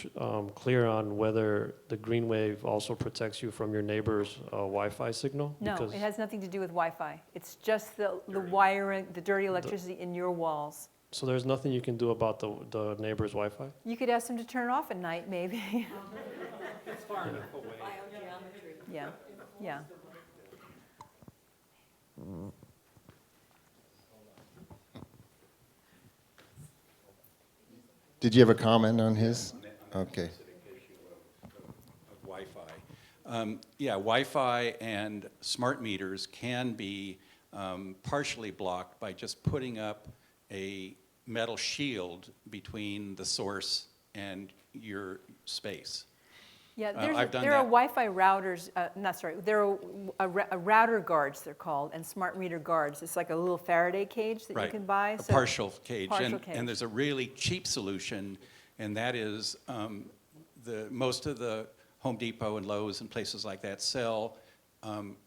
clear on whether the green wave also protects you from your neighbor's Wi-Fi signal. No, it has nothing to do with Wi-Fi. It's just the wiring, the dirty electricity in your walls. So there's nothing you can do about the neighbor's Wi-Fi? You could ask them to turn it off at night, maybe. It's far enough away. Yeah, yeah. Did you have a comment on his? Okay. Wi-Fi. Yeah, Wi-Fi and smart meters can be partially blocked by just putting up a metal shield between the source and your space. Yeah, I've done there are that. Wi-Fi routers, there are router guards, they're called, and smart meter guards. It's like a little Faraday cage that you can buy. A partial cage. Partial And cage. there's a really cheap solution, and that is most of the Home Depot and Lowe's and places like that sell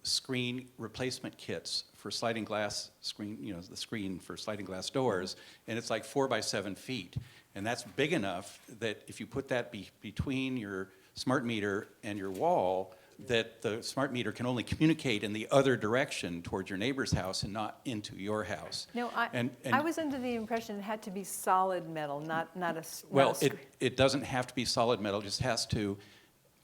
screen replacement kits for sliding glass screen, the screen for sliding glass doors, and it's like 4 by 7 feet. And that's big enough that if you put that between your smart meter and your wall, that the smart meter can only communicate in the other direction towards your neighbor's house and not into your house. No, I was under the impression it had to be solid metal, not a Well, it doesn't have to be solid metal, it just has to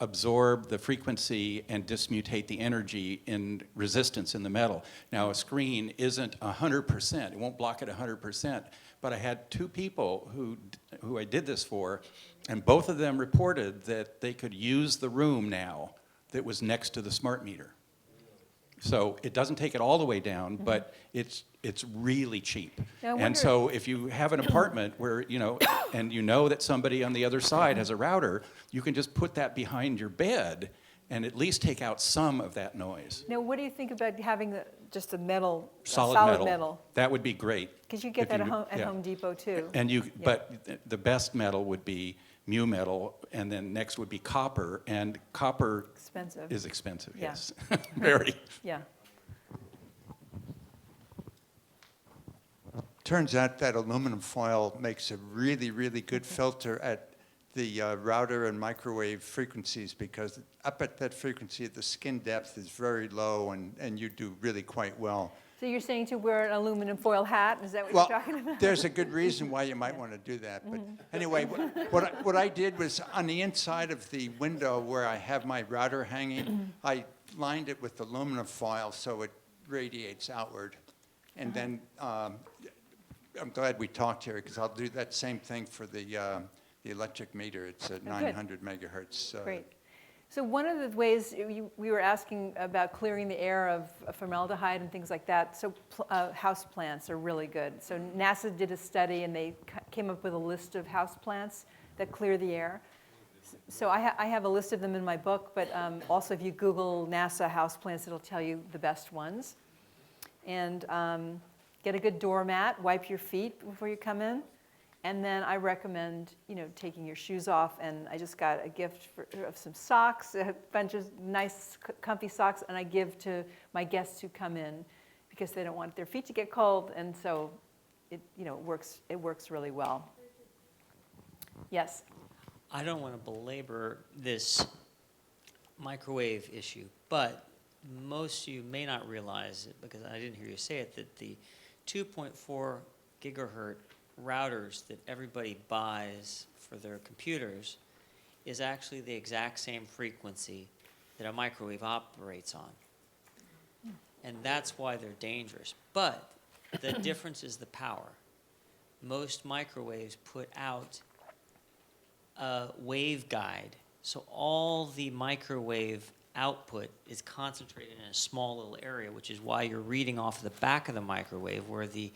absorb the frequency and dismutate the energy in resistance in the metal. Now, a screen isn't 100%, it won't block it 100%, but I had 2 people who I did this for, and both of them reported that they could use the room now that was next to the smart meter. So it doesn't take it all the way down, but it's really cheap. And so if you have an apartment where, and you know that somebody on the other side has a router, you can just put that behind your bed and at least take out some of that noise. Now, what do you think about having just a metal, Solid metal. That would be great. Because you get that at Home Depot too. And but the best metal would be mu metal, and then next would be copper, and copper is expensive. Yeah. Yes, very. Yeah. Turns out that aluminum foil makes a really, really good filter at the router and microwave frequencies, because up at that frequency, the skin depth is very low, and you do really quite well. So you're saying to wear an aluminum foil hat? Is that what Well, you're talking about? there's a good reason why you might want to do that. But anyway, what I did was on the inside of the window where I have my router hanging, I lined it with aluminum foil so it radiates outward. And then I'm glad we talked here, because I'll do that same thing for the electric meter. It's at 900 megahertz. Great. So one of the ways we were asking about clearing the air of formaldehyde and things like that, so house plants are really good. So NASA did a study, and they came up with a list of house plants that clear the air. So I have a list of them in my book, but also if you Google NASA house plants, it'll tell you the best ones. And get a good doormat, wipe your feet before you come in. And then I recommend, taking your shoes off. And I just got a gift of some socks, a bunch of nice, comfy socks, and I give to my guests who come in because they don't want their feet to get cold. And so it works really well. Yes? I don't want to belabor this microwave issue, but most of you may not realize it because I didn't hear you say it, that the 2.4 gigahertz routers that everybody buys for their computers is actually the exact same frequency that a microwave operates on. And that's why they're dangerous. But the difference is the power. Most microwaves put out a waveguide, so all the microwave output is concentrated in a small little area, which is why you're reading off the back of the microwave where the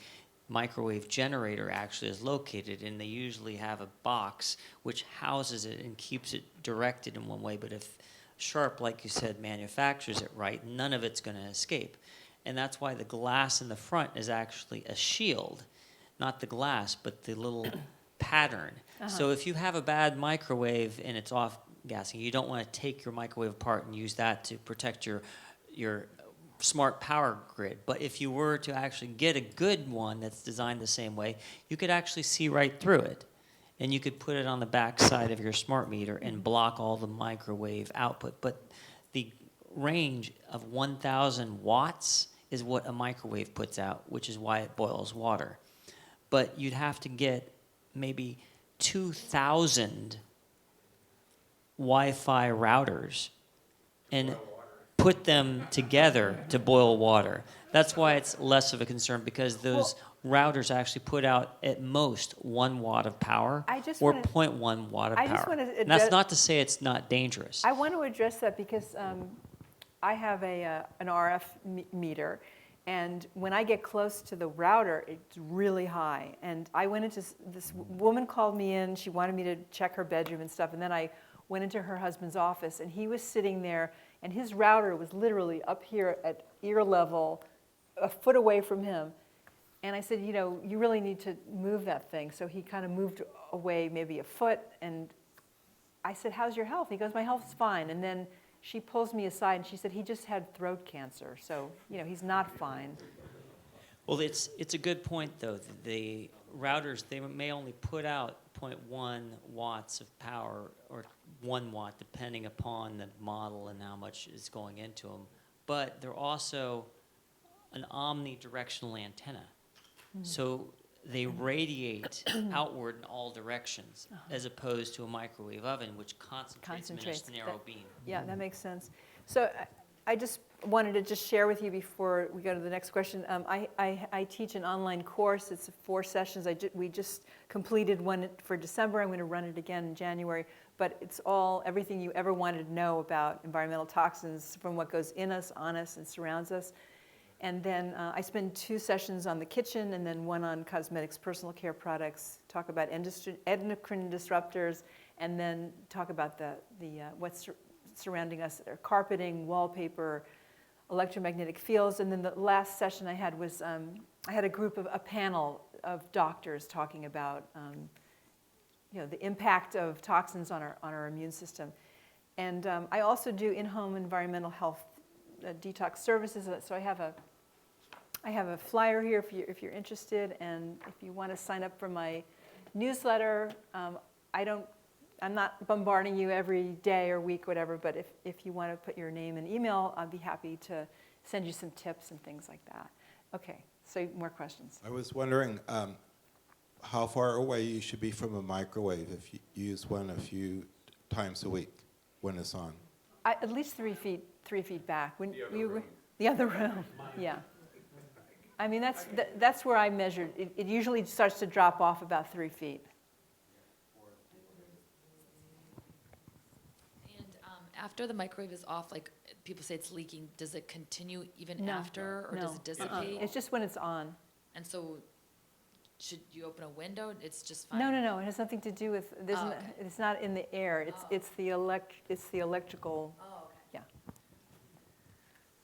microwave generator actually is located, and they usually have a box which houses it and keeps it directed in one way. But if Sharp, like you said, manufactures it right, none of it's going to escape. And that's why the glass in the front is actually a shield, not the glass, but the little pattern. So if you have a bad microwave and it's off gassing, you don't want to take your microwave apart and use that to protect your smart power grid. But if you were to actually get a good one that's designed the same way, you could actually see right through it. And you could put it on the back side of your smart meter and block all the microwave output. But the range of 1,000 watts is what a microwave puts out, which is why it boils water. But you'd have to get maybe 2,000 Wi-Fi routers and put them together to boil water. That's why it's less of a concern, because those routers actually put out at most 1 watt of power or 0.1 watt of power. And that's not to say it's not dangerous. I want to address that because I have an RF meter, and when I get close to the router, it's really high. And I went into this woman called me in. She wanted me to check her bedroom and stuff. And then I went into her husband's office, and he was sitting there, and his router was literally up here at ear level, a foot away from him. And I said, you really need to move that thing. So he kind of moved away maybe a foot, and I said, how's your health? He goes, my health's fine. And then she pulls me aside, and she said, he just had throat cancer, so he's not fine. Well, it's a good point, though. The routers, they may only put out 0.1 watts of power or 1 watt, depending upon the model and how much is going into them. But they're also an omnidirectional antenna. So they radiate outward in all directions, as opposed to a microwave oven, which concentrates them in a narrow beam. Yeah, that makes sense. So I just wanted to just share with you before we go to the next question. I teach an online course. It's 4 sessions. We just completed one for December. I'm going to run it again in January. But it's everything you ever wanted to know about environmental toxins, from what goes in us, on us, and surrounds us. And then I spend 2 sessions on the kitchen and then 1 on cosmetics, personal care products, talk about endocrine disruptors, and then talk about what's surrounding us, carpeting, wallpaper, electromagnetic fields. And then the last session I had was, I had a panel of doctors talking about the impact of toxins on our immune system. And I also do in-home environmental health detox services. So I have a flyer here if you're interested, and if you want to sign up for my newsletter. I'm not bombarding you every day or week, whatever, but if you want to put your name and email, I'd be happy to send you some tips and things like that. Okay, so more questions. I was wondering how far away you should be from a microwave if you use one a few times a week when it's on. At least 3 feet back. The other room, yeah. I mean, that's where I measured. It usually starts to drop off about 3 feet. And after the microwave is off, like people say it's leaking, does it continue even No, after, or does it dissipate? It's just when it's on. And so, should you open a window? It's just fine. No. It has nothing to do with. It's not in the air. It's the electrical. Oh, okay. Yeah.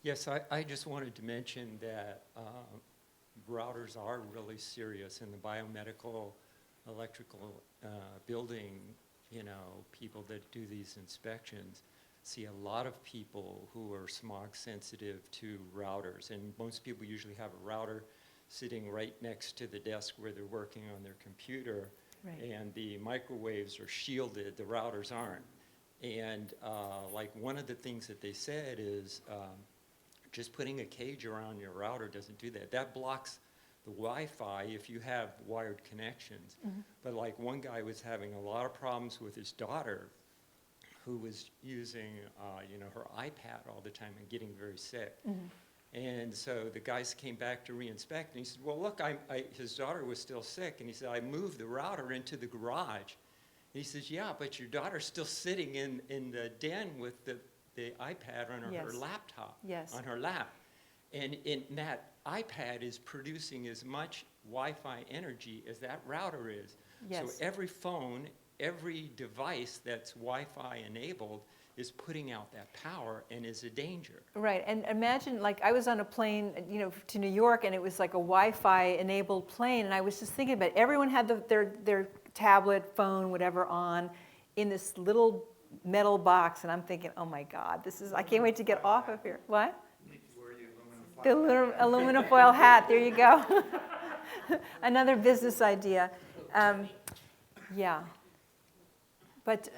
Yes, I just wanted to mention that routers are really serious in the biomedical, electrical building. You know, people that do these inspections see a lot of people who are smog sensitive to routers, and most people usually have a router sitting right next to the desk where they're working on their computer, and the microwaves are shielded, the routers aren't. And like one of the things that they said is just putting a cage around your router doesn't do that. That blocks the Wi-Fi if you have wired connections. But like one guy was having a lot of problems with his daughter who was using you know, her iPad all the time and getting very sick. And so the guys came back to re-inspect, and he said, well, look, his daughter was still sick, and he said, I moved the router into the garage. And he says, yeah, but your daughter's still sitting in the den with the iPad on her laptop, on her lap. And that iPad is producing as much Wi-Fi energy as that router is. So every phone, every device that's Wi-Fi enabled is putting out that power and is a danger. Right, and imagine, like, I was on a plane, you know, to New York, and it was like a Wi-Fi enabled plane, and I was just thinking about it. Everyone had their tablet, phone, whatever on in this little metal box, and I'm thinking, oh my God, this is, I can't wait to get off of here. What? The aluminum foil hat, there you go. Another business idea. Yeah. But,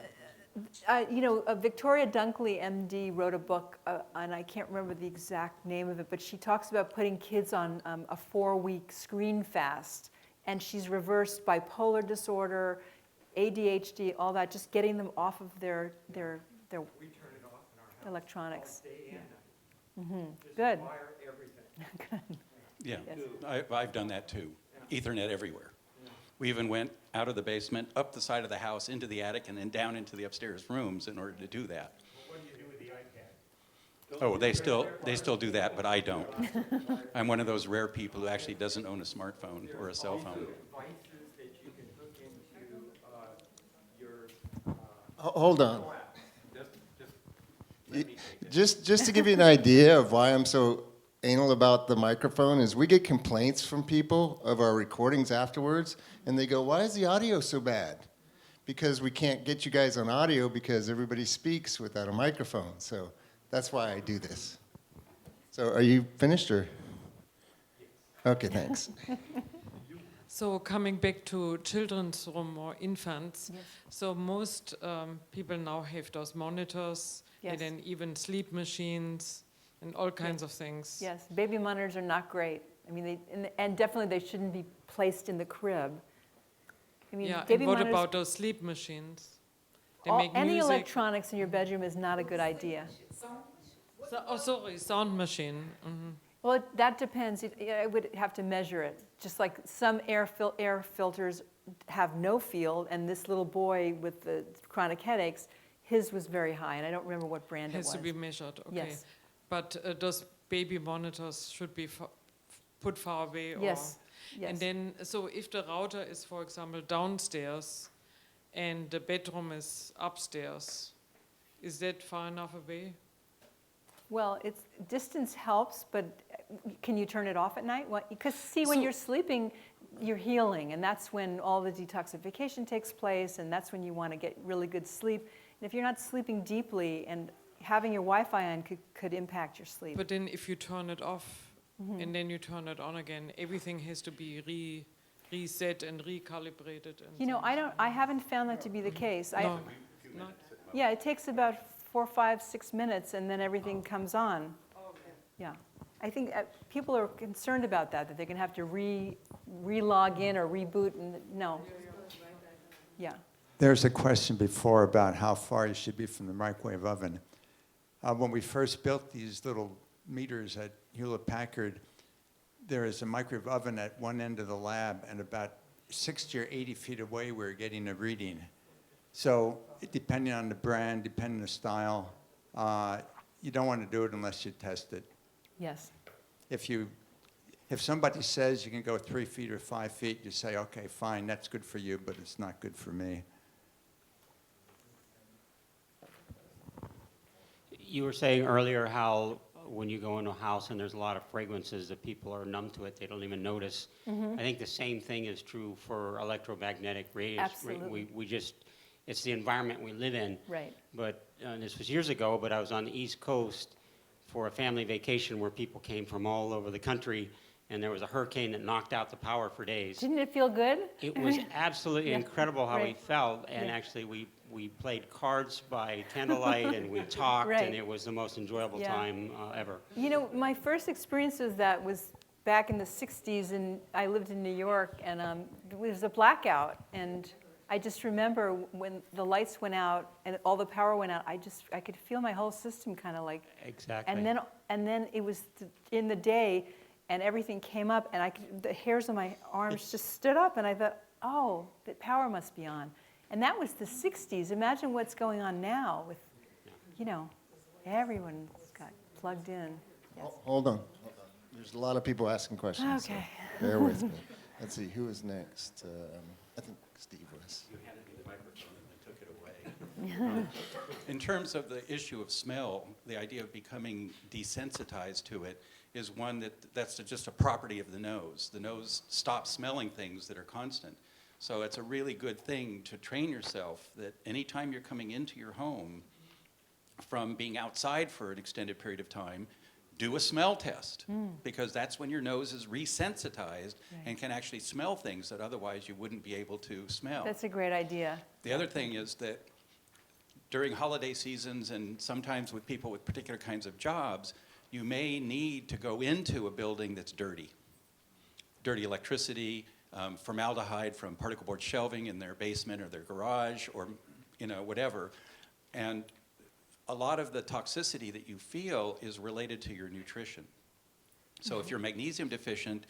you know, Victoria Dunkley, MD, wrote a book, and I can't remember the exact name of it, but she talks about putting kids on a 4-week screen fast, and she's reversed bipolar disorder, ADHD, all that, just getting them off of their We turn it off in our house electronics. all day and night. Just Good. wire everything. Good. Yeah, Yes. I've done that too. Ethernet everywhere. We even went out of the basement, up the side of the house, into the attic, and then down into the upstairs rooms in order to do that. What do you do with the iPad? Oh, they still do that, but I don't. I'm one of those rare people who actually doesn't own a smartphone or a cell phone. Devices that you can hook into your Hold on. let me take that. Just to give you an idea of why I'm so anal about the microphone is we get complaints from people of our recordings afterwards, and they go, why is the audio so bad? Because we can't get you guys on audio because everybody speaks without a microphone. So that's why I do this. So are you finished, or? Okay, thanks. So coming back to children's room or infants, so most people now have those monitors and then even sleep machines and all kinds of things. Yes, baby monitors are not great. I mean, and definitely they shouldn't be placed in the crib. I mean, Yeah, baby and what monitors, about those sleep machines? They all, make any music. electronics in your bedroom is not a good idea. Sorry, sound machine. Well, that depends. I would have to measure it. Just like some air filters have no field, and this little boy with the chronic headaches, his was very high, and I don't remember what brand it was. Has to be measured, okay. Yes. But those baby monitors should be put far away? Yes, Or, and then, so if the router is, for example, downstairs and the bedroom is upstairs, is that far enough away? Well, distance helps, but can you turn it off at night? Because see, when you're sleeping, you're healing, and that's when all the detoxification takes place, and that's when you want to get really good sleep. And if you're not sleeping deeply, and having your Wi-Fi on could impact your sleep. But then if you turn it off and then you turn it on again, everything has to be reset and recalibrated. And You know, I haven't found that to be the case. No. Yeah, it takes about 4, 5, 6 minutes, and then everything comes on. Yeah. I think people are concerned about that they're going to have to re-log in or reboot, and no. Yeah. There's a question before about how far you should be from the microwave oven. When we first built these little meters at Hewlett-Packard, there is a microwave oven at one end of the lab, and about 60 or 80 feet away we were getting a reading. So depending on the brand, depending on the style, you don't want to do it unless you test it. Yes. If somebody says you can go 3 feet or 5 feet, you say, okay, fine, that's good for you, but it's not good for me. You were saying earlier how when you go into a house and there's a lot of fragrances that people are numb to it, they don't even notice. I think the same thing is true for electromagnetic radiation. Absolutely. We just, it's the environment we live in. Right. But this was years ago, but I was on the East Coast for a family vacation where people came from all over the country, and there was a hurricane that knocked out the power for days. Didn't it feel good? It was absolutely Yeah. incredible how we Right. felt, and Yeah. actually we played cards by candlelight and we talked, Right. and it was the most enjoyable Yeah. time ever. You know, my first experience with that was back in the 60s, and I lived in New York, and there was a blackout, and I just remember when the lights went out and all the power went out, I could feel my whole system kind of like. Exactly. And then it was in the day, and everything came up, and the hairs on my arms just stood up, and I thought, oh, the power must be on. And that was the 60s. Imagine what's going on now with, you know, everyone's got plugged in. Yes. Hold on. There's a lot of people asking questions. Okay. So bear with me. Let's see, who is next? I think Steve was. You handed me the microphone and I took it away. In terms of the issue of smell, the idea of becoming desensitized to it is one that's just a property of the nose. The nose stops smelling things that are constant. So it's a really good thing to train yourself that anytime you're coming into your home from being outside for an extended period of time, do a smell test, because that's when your nose is resensitized and can actually smell things that otherwise you wouldn't be able to smell. That's a great idea. The other thing is that during holiday seasons and sometimes with people with particular kinds of jobs, you may need to go into a building that's dirty. Dirty electricity, formaldehyde from particle board shelving in their basement or their garage or, you know, whatever. And a lot of the toxicity that you feel is related to your nutrition. So if you're magnesium deficient,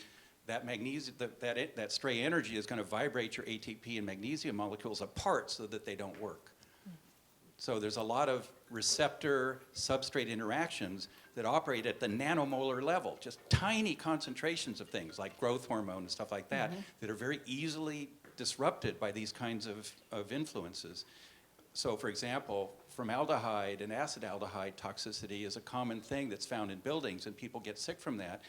that magnesium, that stray energy is going to vibrate your ATP and magnesium molecules apart so that they don't work. So there's a lot of receptor-substrate interactions that operate at the nanomolar level, just tiny concentrations of things like growth hormone and stuff like that, that are very easily disrupted by these kinds of influences. So for example, formaldehyde and acetaldehyde toxicity is a common thing that's found in buildings, and people get sick from that.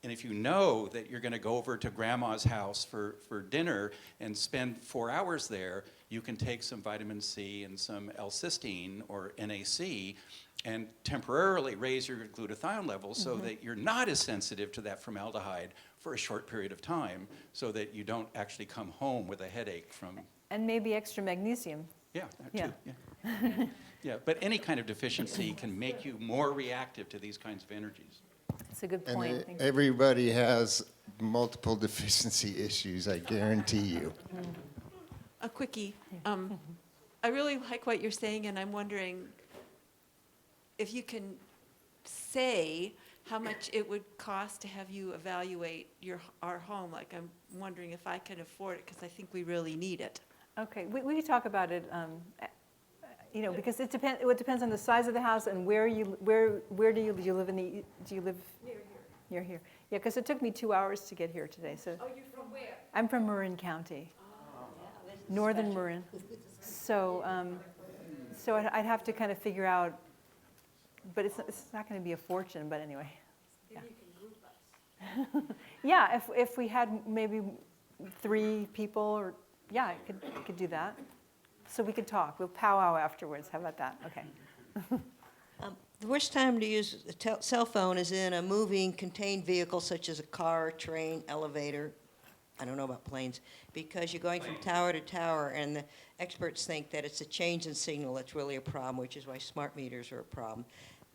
And if you know that you're going to go over to grandma's house for dinner and spend 4 hours there, you can take some vitamin C and some L-cysteine or NAC and temporarily raise your glutathione levels so that you're not as sensitive to that formaldehyde for a short period of time, so that you don't actually come home with a headache from... And maybe extra magnesium. Yeah, that too. Yeah. Yeah, but any kind of deficiency can make you more reactive to these kinds of energies. That's a good point. And everybody has multiple deficiency issues, I guarantee you. A quickie. I really like what you're saying, and I'm wondering if you can say how much it would cost to have you evaluate our home. Like, I'm wondering if I can afford it, because I think we really need it. Okay, we could talk about it, you know, because it depends on the size of the house and where do you live do you live? Near here. Near here. Yeah, because it took me 2 hours to get here today. So. Oh, you're from where? I'm from Marin County. Northern Marin. So, so I'd have to kind of figure out, but it's not going to be a fortune, but anyway. Yeah. Maybe you can group us. Yeah, if we had maybe 3 people, or yeah, I could do that. So we could talk. We'll powwow afterwards. How about that? Okay. The worst time to use a cell phone is in a moving, contained vehicle such as a car, train, elevator. I don't know about planes, because you're going from tower to tower, and the experts think that it's a change in signal that's really a problem, which is why smart meters are a problem.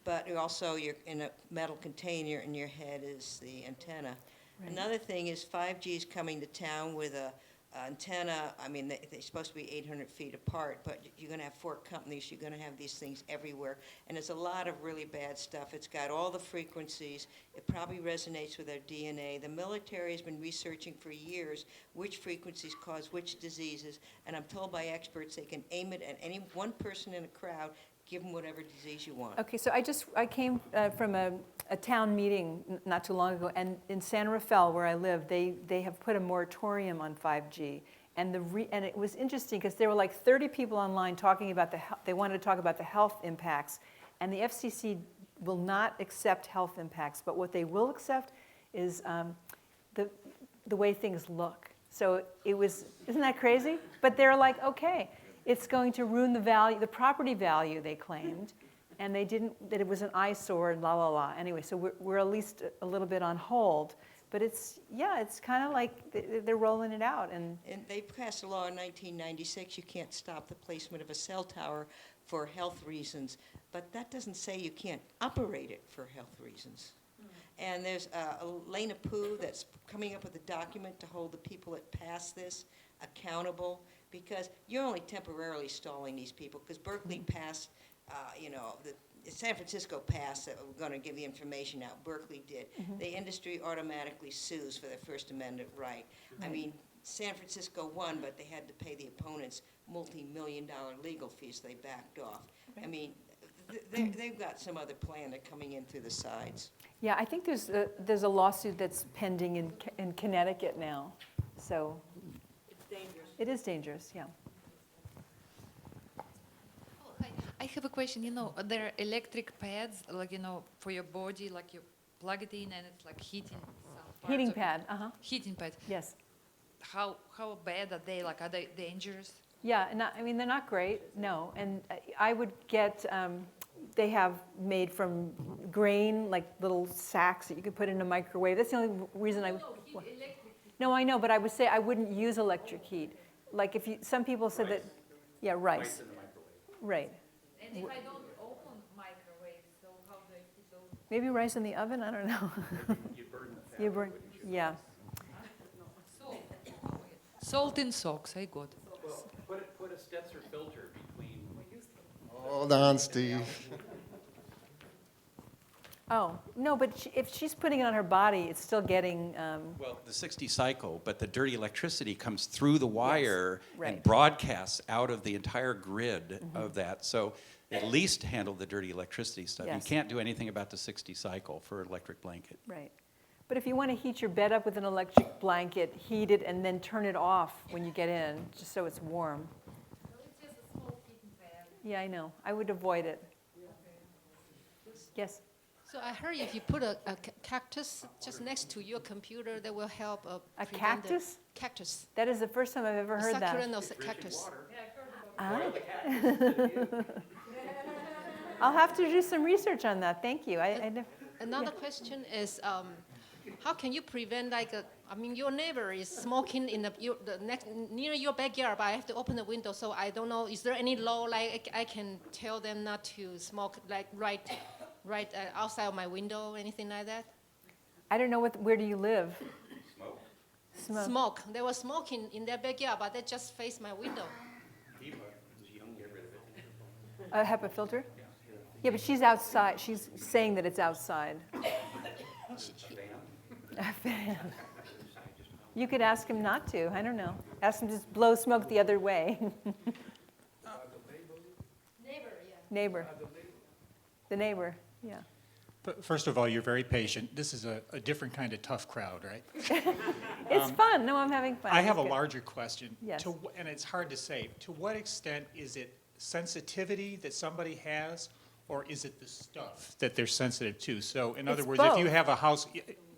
But also, you're in a metal container, and your head is the antenna. Right. Another thing is 5G is coming to town with a antenna. I mean, they're supposed to be 800 feet apart, but you're going to have 4 companies. You're going to have these things everywhere. And there's a lot of really bad stuff. It's got all the frequencies. It probably resonates with our DNA. The military has been researching for years which frequencies cause which diseases. And I'm told by experts they can aim it at any one person in a crowd, give them whatever disease you want. Okay, so I came from a town meeting not too long ago, and in San Rafael, where I live, they have put a moratorium on 5G. And and it was interesting because there were like 30 people online talking about they wanted to talk about the health impacts, and the FCC will not accept health impacts, but what they will accept is the way things look. So isn't that crazy? But they're like, okay, it's going to ruin the value, the property value they claimed, and they didn't, that it was an eyesore, la la la. Anyway, so we're at least a little bit on hold. But it's kind of like they're rolling it out. And they passed a law in 1996, you can't stop the placement of a cell tower for health reasons, but that doesn't say you can't operate it for health reasons. And there's Elena Poo that's coming up with a document to hold the people that pass this accountable, because you're only temporarily stalling these people, because Berkeley passed, San Francisco passed that we're going to give the information out. Berkeley did. The industry automatically sues for their First Amendment right. I mean, San Francisco won, but they had to pay the opponents multi-million-dollar legal fees. They backed off. I mean, they've got some other plan. They're coming in through the sides. yeah, I think there's a lawsuit that's pending in Connecticut now. So It's dangerous. it is dangerous, yeah. I have a question. There are electric pads, like, for your body, like you plug it in and it's like heating some parts Heating of pad, Heating pad. Yes. How bad are they? Like, are they dangerous? Yeah, they're not great, no. And I would get, they have made from grain, like little sacks that you could put in a microwave. That's the only reason I... No, I know, but I would say I wouldn't use electric heat. Like some people said that, yeah, rice. Rice in the microwave. Right. And if I don't open microwave, so how do I keep those? Maybe rice in the oven, I don't know. You burn the fat. You burn, yeah. Salt in socks, I got. Well, put a Stetzer filter between. Hold on, Steve. Oh, no, but if she's putting it on her body, it's still getting... Well, the 60 cycle, but the dirty electricity comes through the wire right. and broadcasts out of the entire grid of that. So at least handle the dirty electricity stuff. Yes. You can't do anything about the 60 cycle for an electric blanket. Right. But if you want to heat your bed up with an electric blanket, heat it and then turn it off when you get in, just so it's warm. It's just a small heating pad. Yeah, I know. I would avoid it. Yes? So I heard if you put a cactus just next to your computer, that will help. A cactus? Cactus. That is the first time I've ever heard that. Succulent or cactus. I'll have to do some research on that. Thank you. Another question is, how can you prevent your neighbor is smoking in the next near your backyard, but I have to open the window, so I don't know. Is there any law I can tell them not to smoke right outside of my window or anything like that? I don't know where do you live? Smoke. They were smoking in their backyard, but they just faced my window. A HEPA filter? Yeah, but she's outside. She's saying that it's outside. A fan. You could ask him not to. I don't know. Ask him to just blow smoke the other way. Neighbor. The neighbor, yeah. But first of all, you're very patient. This is a different kind of tough crowd, right? It's fun. No, I'm having fun. I have It's a good. larger question. Yes. And it's hard to say. To what extent is it sensitivity that somebody has, or is it the stuff that they're sensitive to? So in other It's words, if you both. have a house,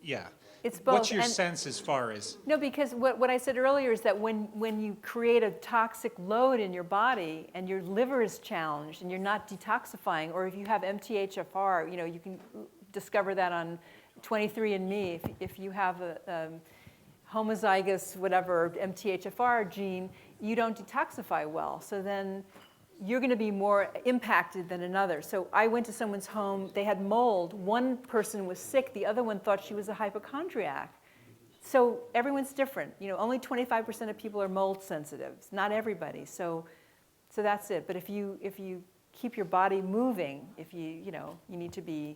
yeah. It's both. What's your and- sense as far as? No, because what I said earlier is that when you create a toxic load in your body and your liver is challenged and you're not detoxifying, or if you have MTHFR, you can discover that on 23andMe. If you have a homozygous, whatever, MTHFR gene, you don't detoxify well. So then you're going to be more impacted than another. So I went to someone's home, they had mold. One person was sick, the other one thought she was a hypochondriac. So everyone's different. Only 25% of people are mold sensitive. It's not everybody. So that's it. But if you keep your body moving, if you need to be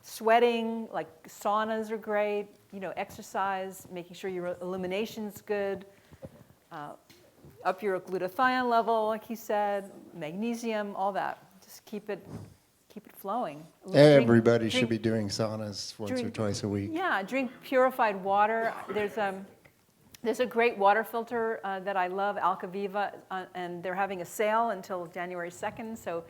sweating, like saunas are great, exercise, making sure your elimination's good, up your glutathione level, like he said, magnesium, all that. Just keep it flowing. Everybody should be doing saunas once or twice a week. Yeah, drink purified water. There's a great water filter that I love, Alcaviva, and they're having a sale until January 2nd. So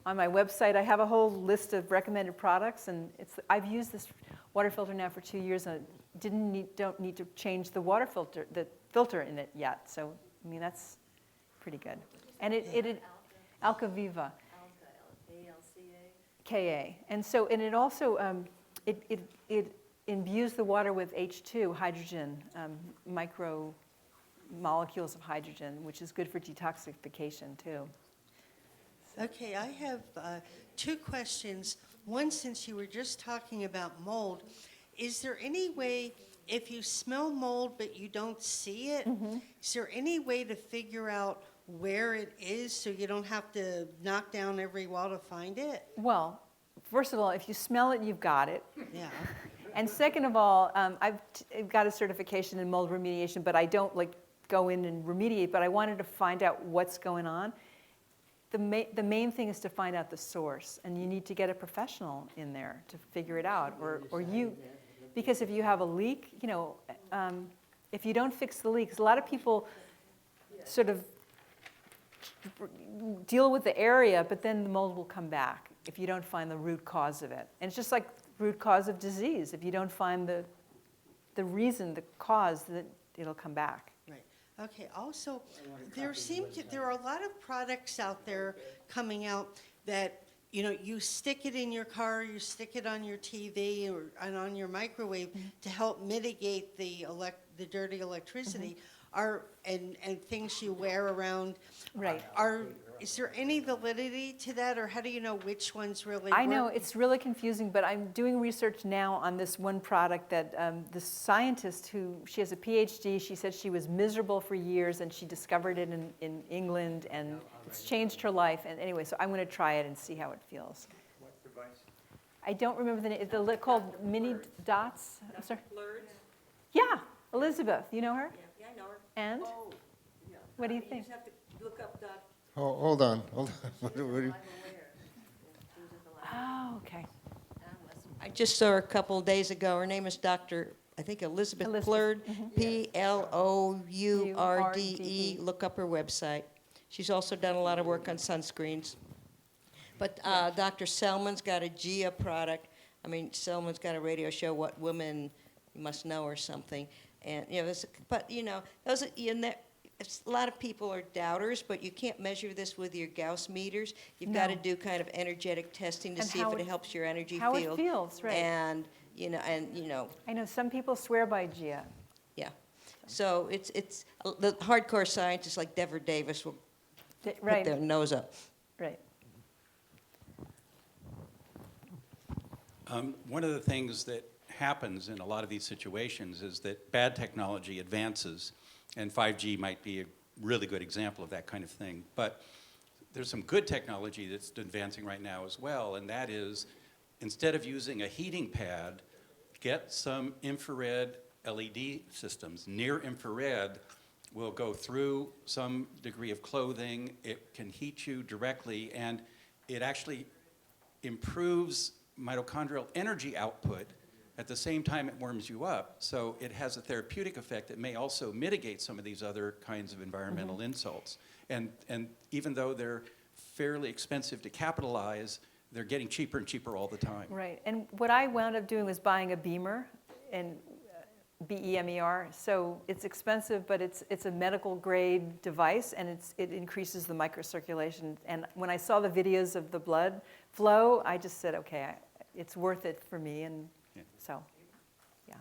on my website, I have a whole list of recommended products, and I've used this water filter now for 2 years, and don't need to change the filter in it yet. So, I mean, that's pretty good. And it Alka-Viva. Ka. And so, and it also, it imbues the water with H2, hydrogen, micro molecules of hydrogen, which is good for detoxification too. Okay, I have 2 questions. One, since you were just talking about mold, is there any way, if you smell mold but you don't see it, is there any way to figure out where it is so you don't have to knock down every wall to find it? Well, first of all, if you smell it, you've got it. Yeah. And second of all, I've got a certification in mold remediation, but I don't go in and remediate, but I wanted to find out what's going on. The main thing is to find out the source, and you need to get a professional in there to figure it out, or you, because if you have a leak, if you don't fix the leaks, a lot of people sort of deal with the area, but then the mold will come back if you don't find the root cause of it. And it's just like root cause of disease. If you don't find the reason, the cause, then it'll come back. Right. Okay. Also, there are a lot of products out there coming out that you stick it in your car, you stick it on your TV and on your microwave to help mitigate the dirty electricity. And things you wear around. Right. Is there any validity to that, or how do you know which ones really I work? know, it's really confusing, but I'm doing research now on this one product that the scientist she has a PhD, she said she was miserable for years, and she discovered it in England, and it's changed her life. And anyway, so I'm going to try it and see how it feels. What device? I don't remember the name. It's called Mini Dots. I'm sorry. Yeah, Elizabeth. You know her? Yeah, I know her. And? What do you think? just have to look up Dr. Hold on. What do you- Oh, okay. I just saw her a couple of days ago. Her name is Dr. I think Elizabeth Plurd, Plourde. Look up her website. She's also done a lot of work on sunscreens. But Dr. Selman's got a Gia product. I mean, Selman's got a radio show, What Women Must Know or something. And those are, a lot of people are doubters, but you can't measure this with your Gauss meters. You've got to do kind of energetic testing to see if it helps your energy how field. it feels, right? And I know some people swear by Gia. yeah. So it's the hardcore scientists like Dever Davis will put their nose up. Right. One of the things that happens in a lot of these situations is that bad technology advances, and 5G might be a really good example of that kind of thing. But there's some good technology that's advancing right now as well, and that is, instead of using a heating pad, get some infrared LED systems. Near infrared will go through some degree of clothing, it can heat you directly, and it actually improves mitochondrial energy output. At the same time, it warms you up. So it has a therapeutic effect. It may also mitigate some of these other kinds of environmental insults. And even though they're fairly expensive to capitalize, they're getting cheaper and cheaper all the time. Right. And what I wound up doing was buying a Beamer, and BEMER. So it's expensive, but it's a medical grade device, and it increases the microcirculation. And when I saw the videos of the blood flow, I just said, okay, it's worth it for me. And so, yeah.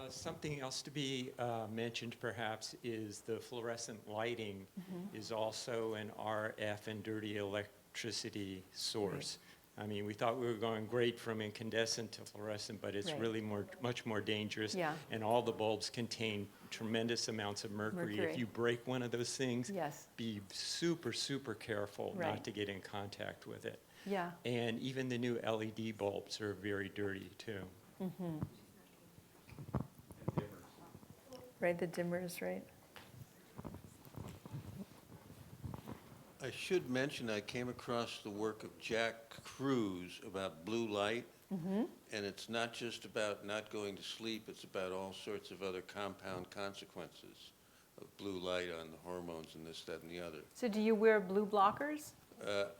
Something else to be mentioned perhaps is the fluorescent lighting is also an RF and dirty electricity source. I mean, we thought we were going great from incandescent to fluorescent, but it's really much more dangerous. Yeah. And all the bulbs contain tremendous amounts of mercury. If you break one of those things, be super, super careful not to get in contact with it. Yeah. And even the new LED bulbs are very dirty too. Mm-hmm. Right, the dimmers, right? I should mention I came across the work of Jack Cruz about blue light. And it's not just about not going to sleep, it's about all sorts of other compound consequences of blue light on the hormones and this, that, and the other. So do you wear blue blockers?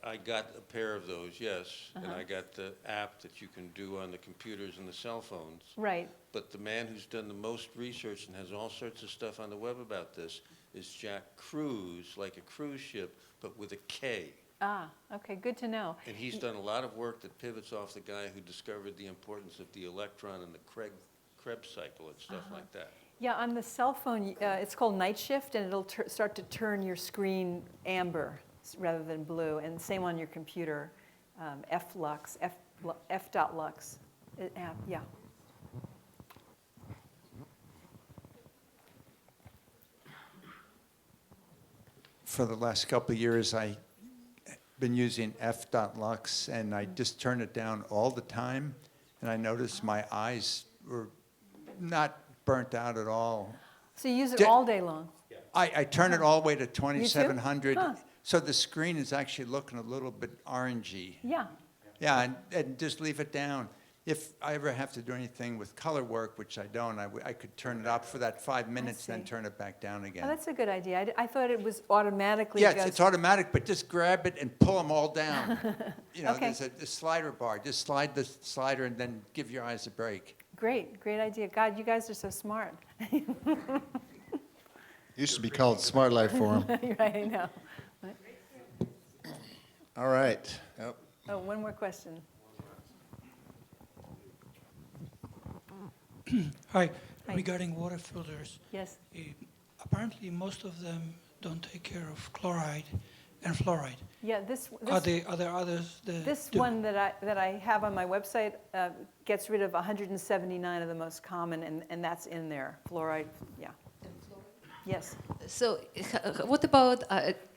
I got a pair of those, yes, and I got the app that you can do on the computers and the cell phones. Right. But the man who's done the most research and has all sorts of stuff on the web about this is Jack Cruise, like a cruise ship, but with a K. Ah, okay, good to know. And he's done a lot of work that pivots off the guy who discovered the importance of the electron and the Krebs cycle and stuff like that. Yeah, on the cell phone, it's called night shift, and it'll start to turn your screen amber rather than blue, and same on your computer, f.lux, f.lux. Yeah. For the last couple of years, I've been using f.lux, and I just turn it down all the time, and I noticed my eyes were not burnt out at all. So you use it all day long? I turn it all the way to 2700. Huh. So the screen is actually looking a little bit orangey. Yeah. Yeah, and just leave it down. If I ever have to do anything with color work, which I don't, I could turn it up for that 5 minutes, then turn it back down again. Oh, that's a good idea. I thought it was automatically. Yeah, it's automatic, but just grab it and pull them all down. You know, Okay. there's a slider bar. Just slide the slider and then give your eyes a break. Great idea. God, you guys are so smart. Used to be called Smart Life Forum. Right, I know. All right. Yep. Oh, one more question. Hi. Regarding water filters. Yes. Apparently, most of them don't take care of chloride and fluoride. Yeah, Are there others that this do? one that I have on my website gets rid of 179 of the most common, and that's in there. Fluoride, yeah. Yes. So, what about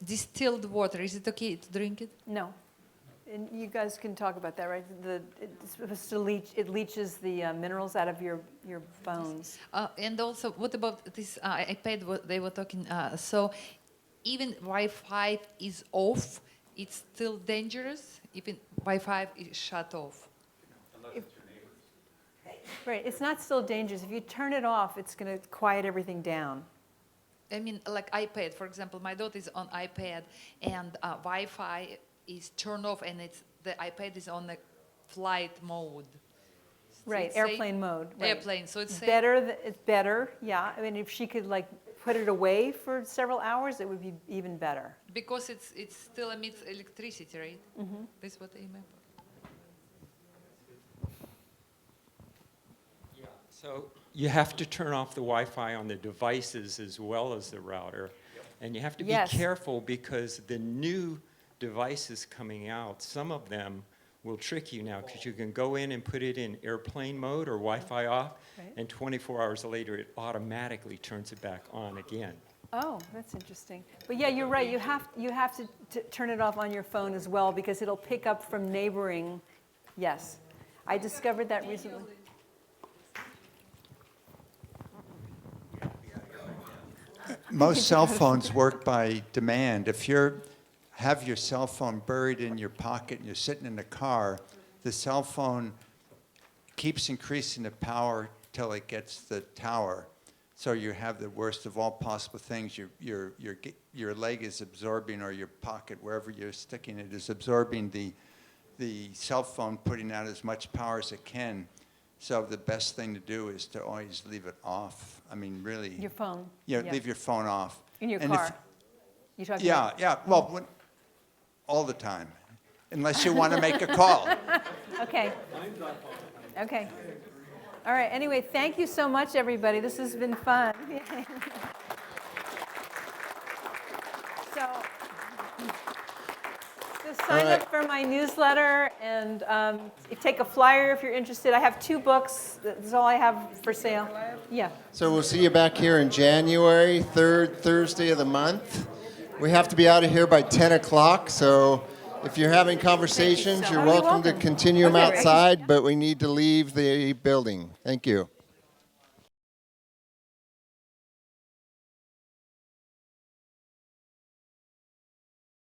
distilled water? Is it okay to drink it? No. And you guys can talk about that, right? It's supposed to leach. It leaches the minerals out of your bones. And also, what about this iPad? What they were talking. So, even Wi-Fi is off, it's still dangerous. Even Wi-Fi is shut off. Right. It's not still dangerous. If you turn it off, it's going to quiet everything down. I mean, like iPad, for example, my daughter is on iPad, and Wi-Fi is turned off, and the iPad is on the flight mode. Right, airplane mode. Right. Airplane, so it's safe. better. It's better, yeah. I mean, if she could like put it away for several hours, it would be even better. Because it still emits electricity, right? Mm-hmm. That's what I remember. So you have to turn off the Wi-Fi on the devices as well as the router. And you have to be careful because the new devices coming out, some of them will trick you now because you can go in and put it in airplane mode or Wi-Fi off, and 24 hours later it automatically turns it back on again. Oh, that's interesting. But yeah, you're right. You have to turn it off on your phone as well because it'll pick up from neighboring. Yes, I discovered that recently. Most cell phones work by demand. If you have your cell phone buried in your pocket and you're sitting in the car, the cell phone keeps increasing the power till it gets the tower. So you have the worst of all possible things. Your leg is absorbing, or your pocket, wherever you're sticking it, is absorbing the cell phone, putting out as much power as it can. So the best thing to do is to always leave it off. I mean, really. Your phone. Yeah, leave your phone off. In your And car. You talking yeah, about? yeah. Well, all the time, unless you want to make a call. Okay. Okay. All right. Anyway, thank you so much, everybody. This has been fun. So sign up for my newsletter and take a flyer if you're interested. I have 2 books. That's all I have for sale. Yeah. So we'll see you back here in January, 3rd Thursday of the month. We have to be out of here by 10 o'clock, so if you're having conversations, you're welcome to continue them outside, but we need to leave the building. Thank you.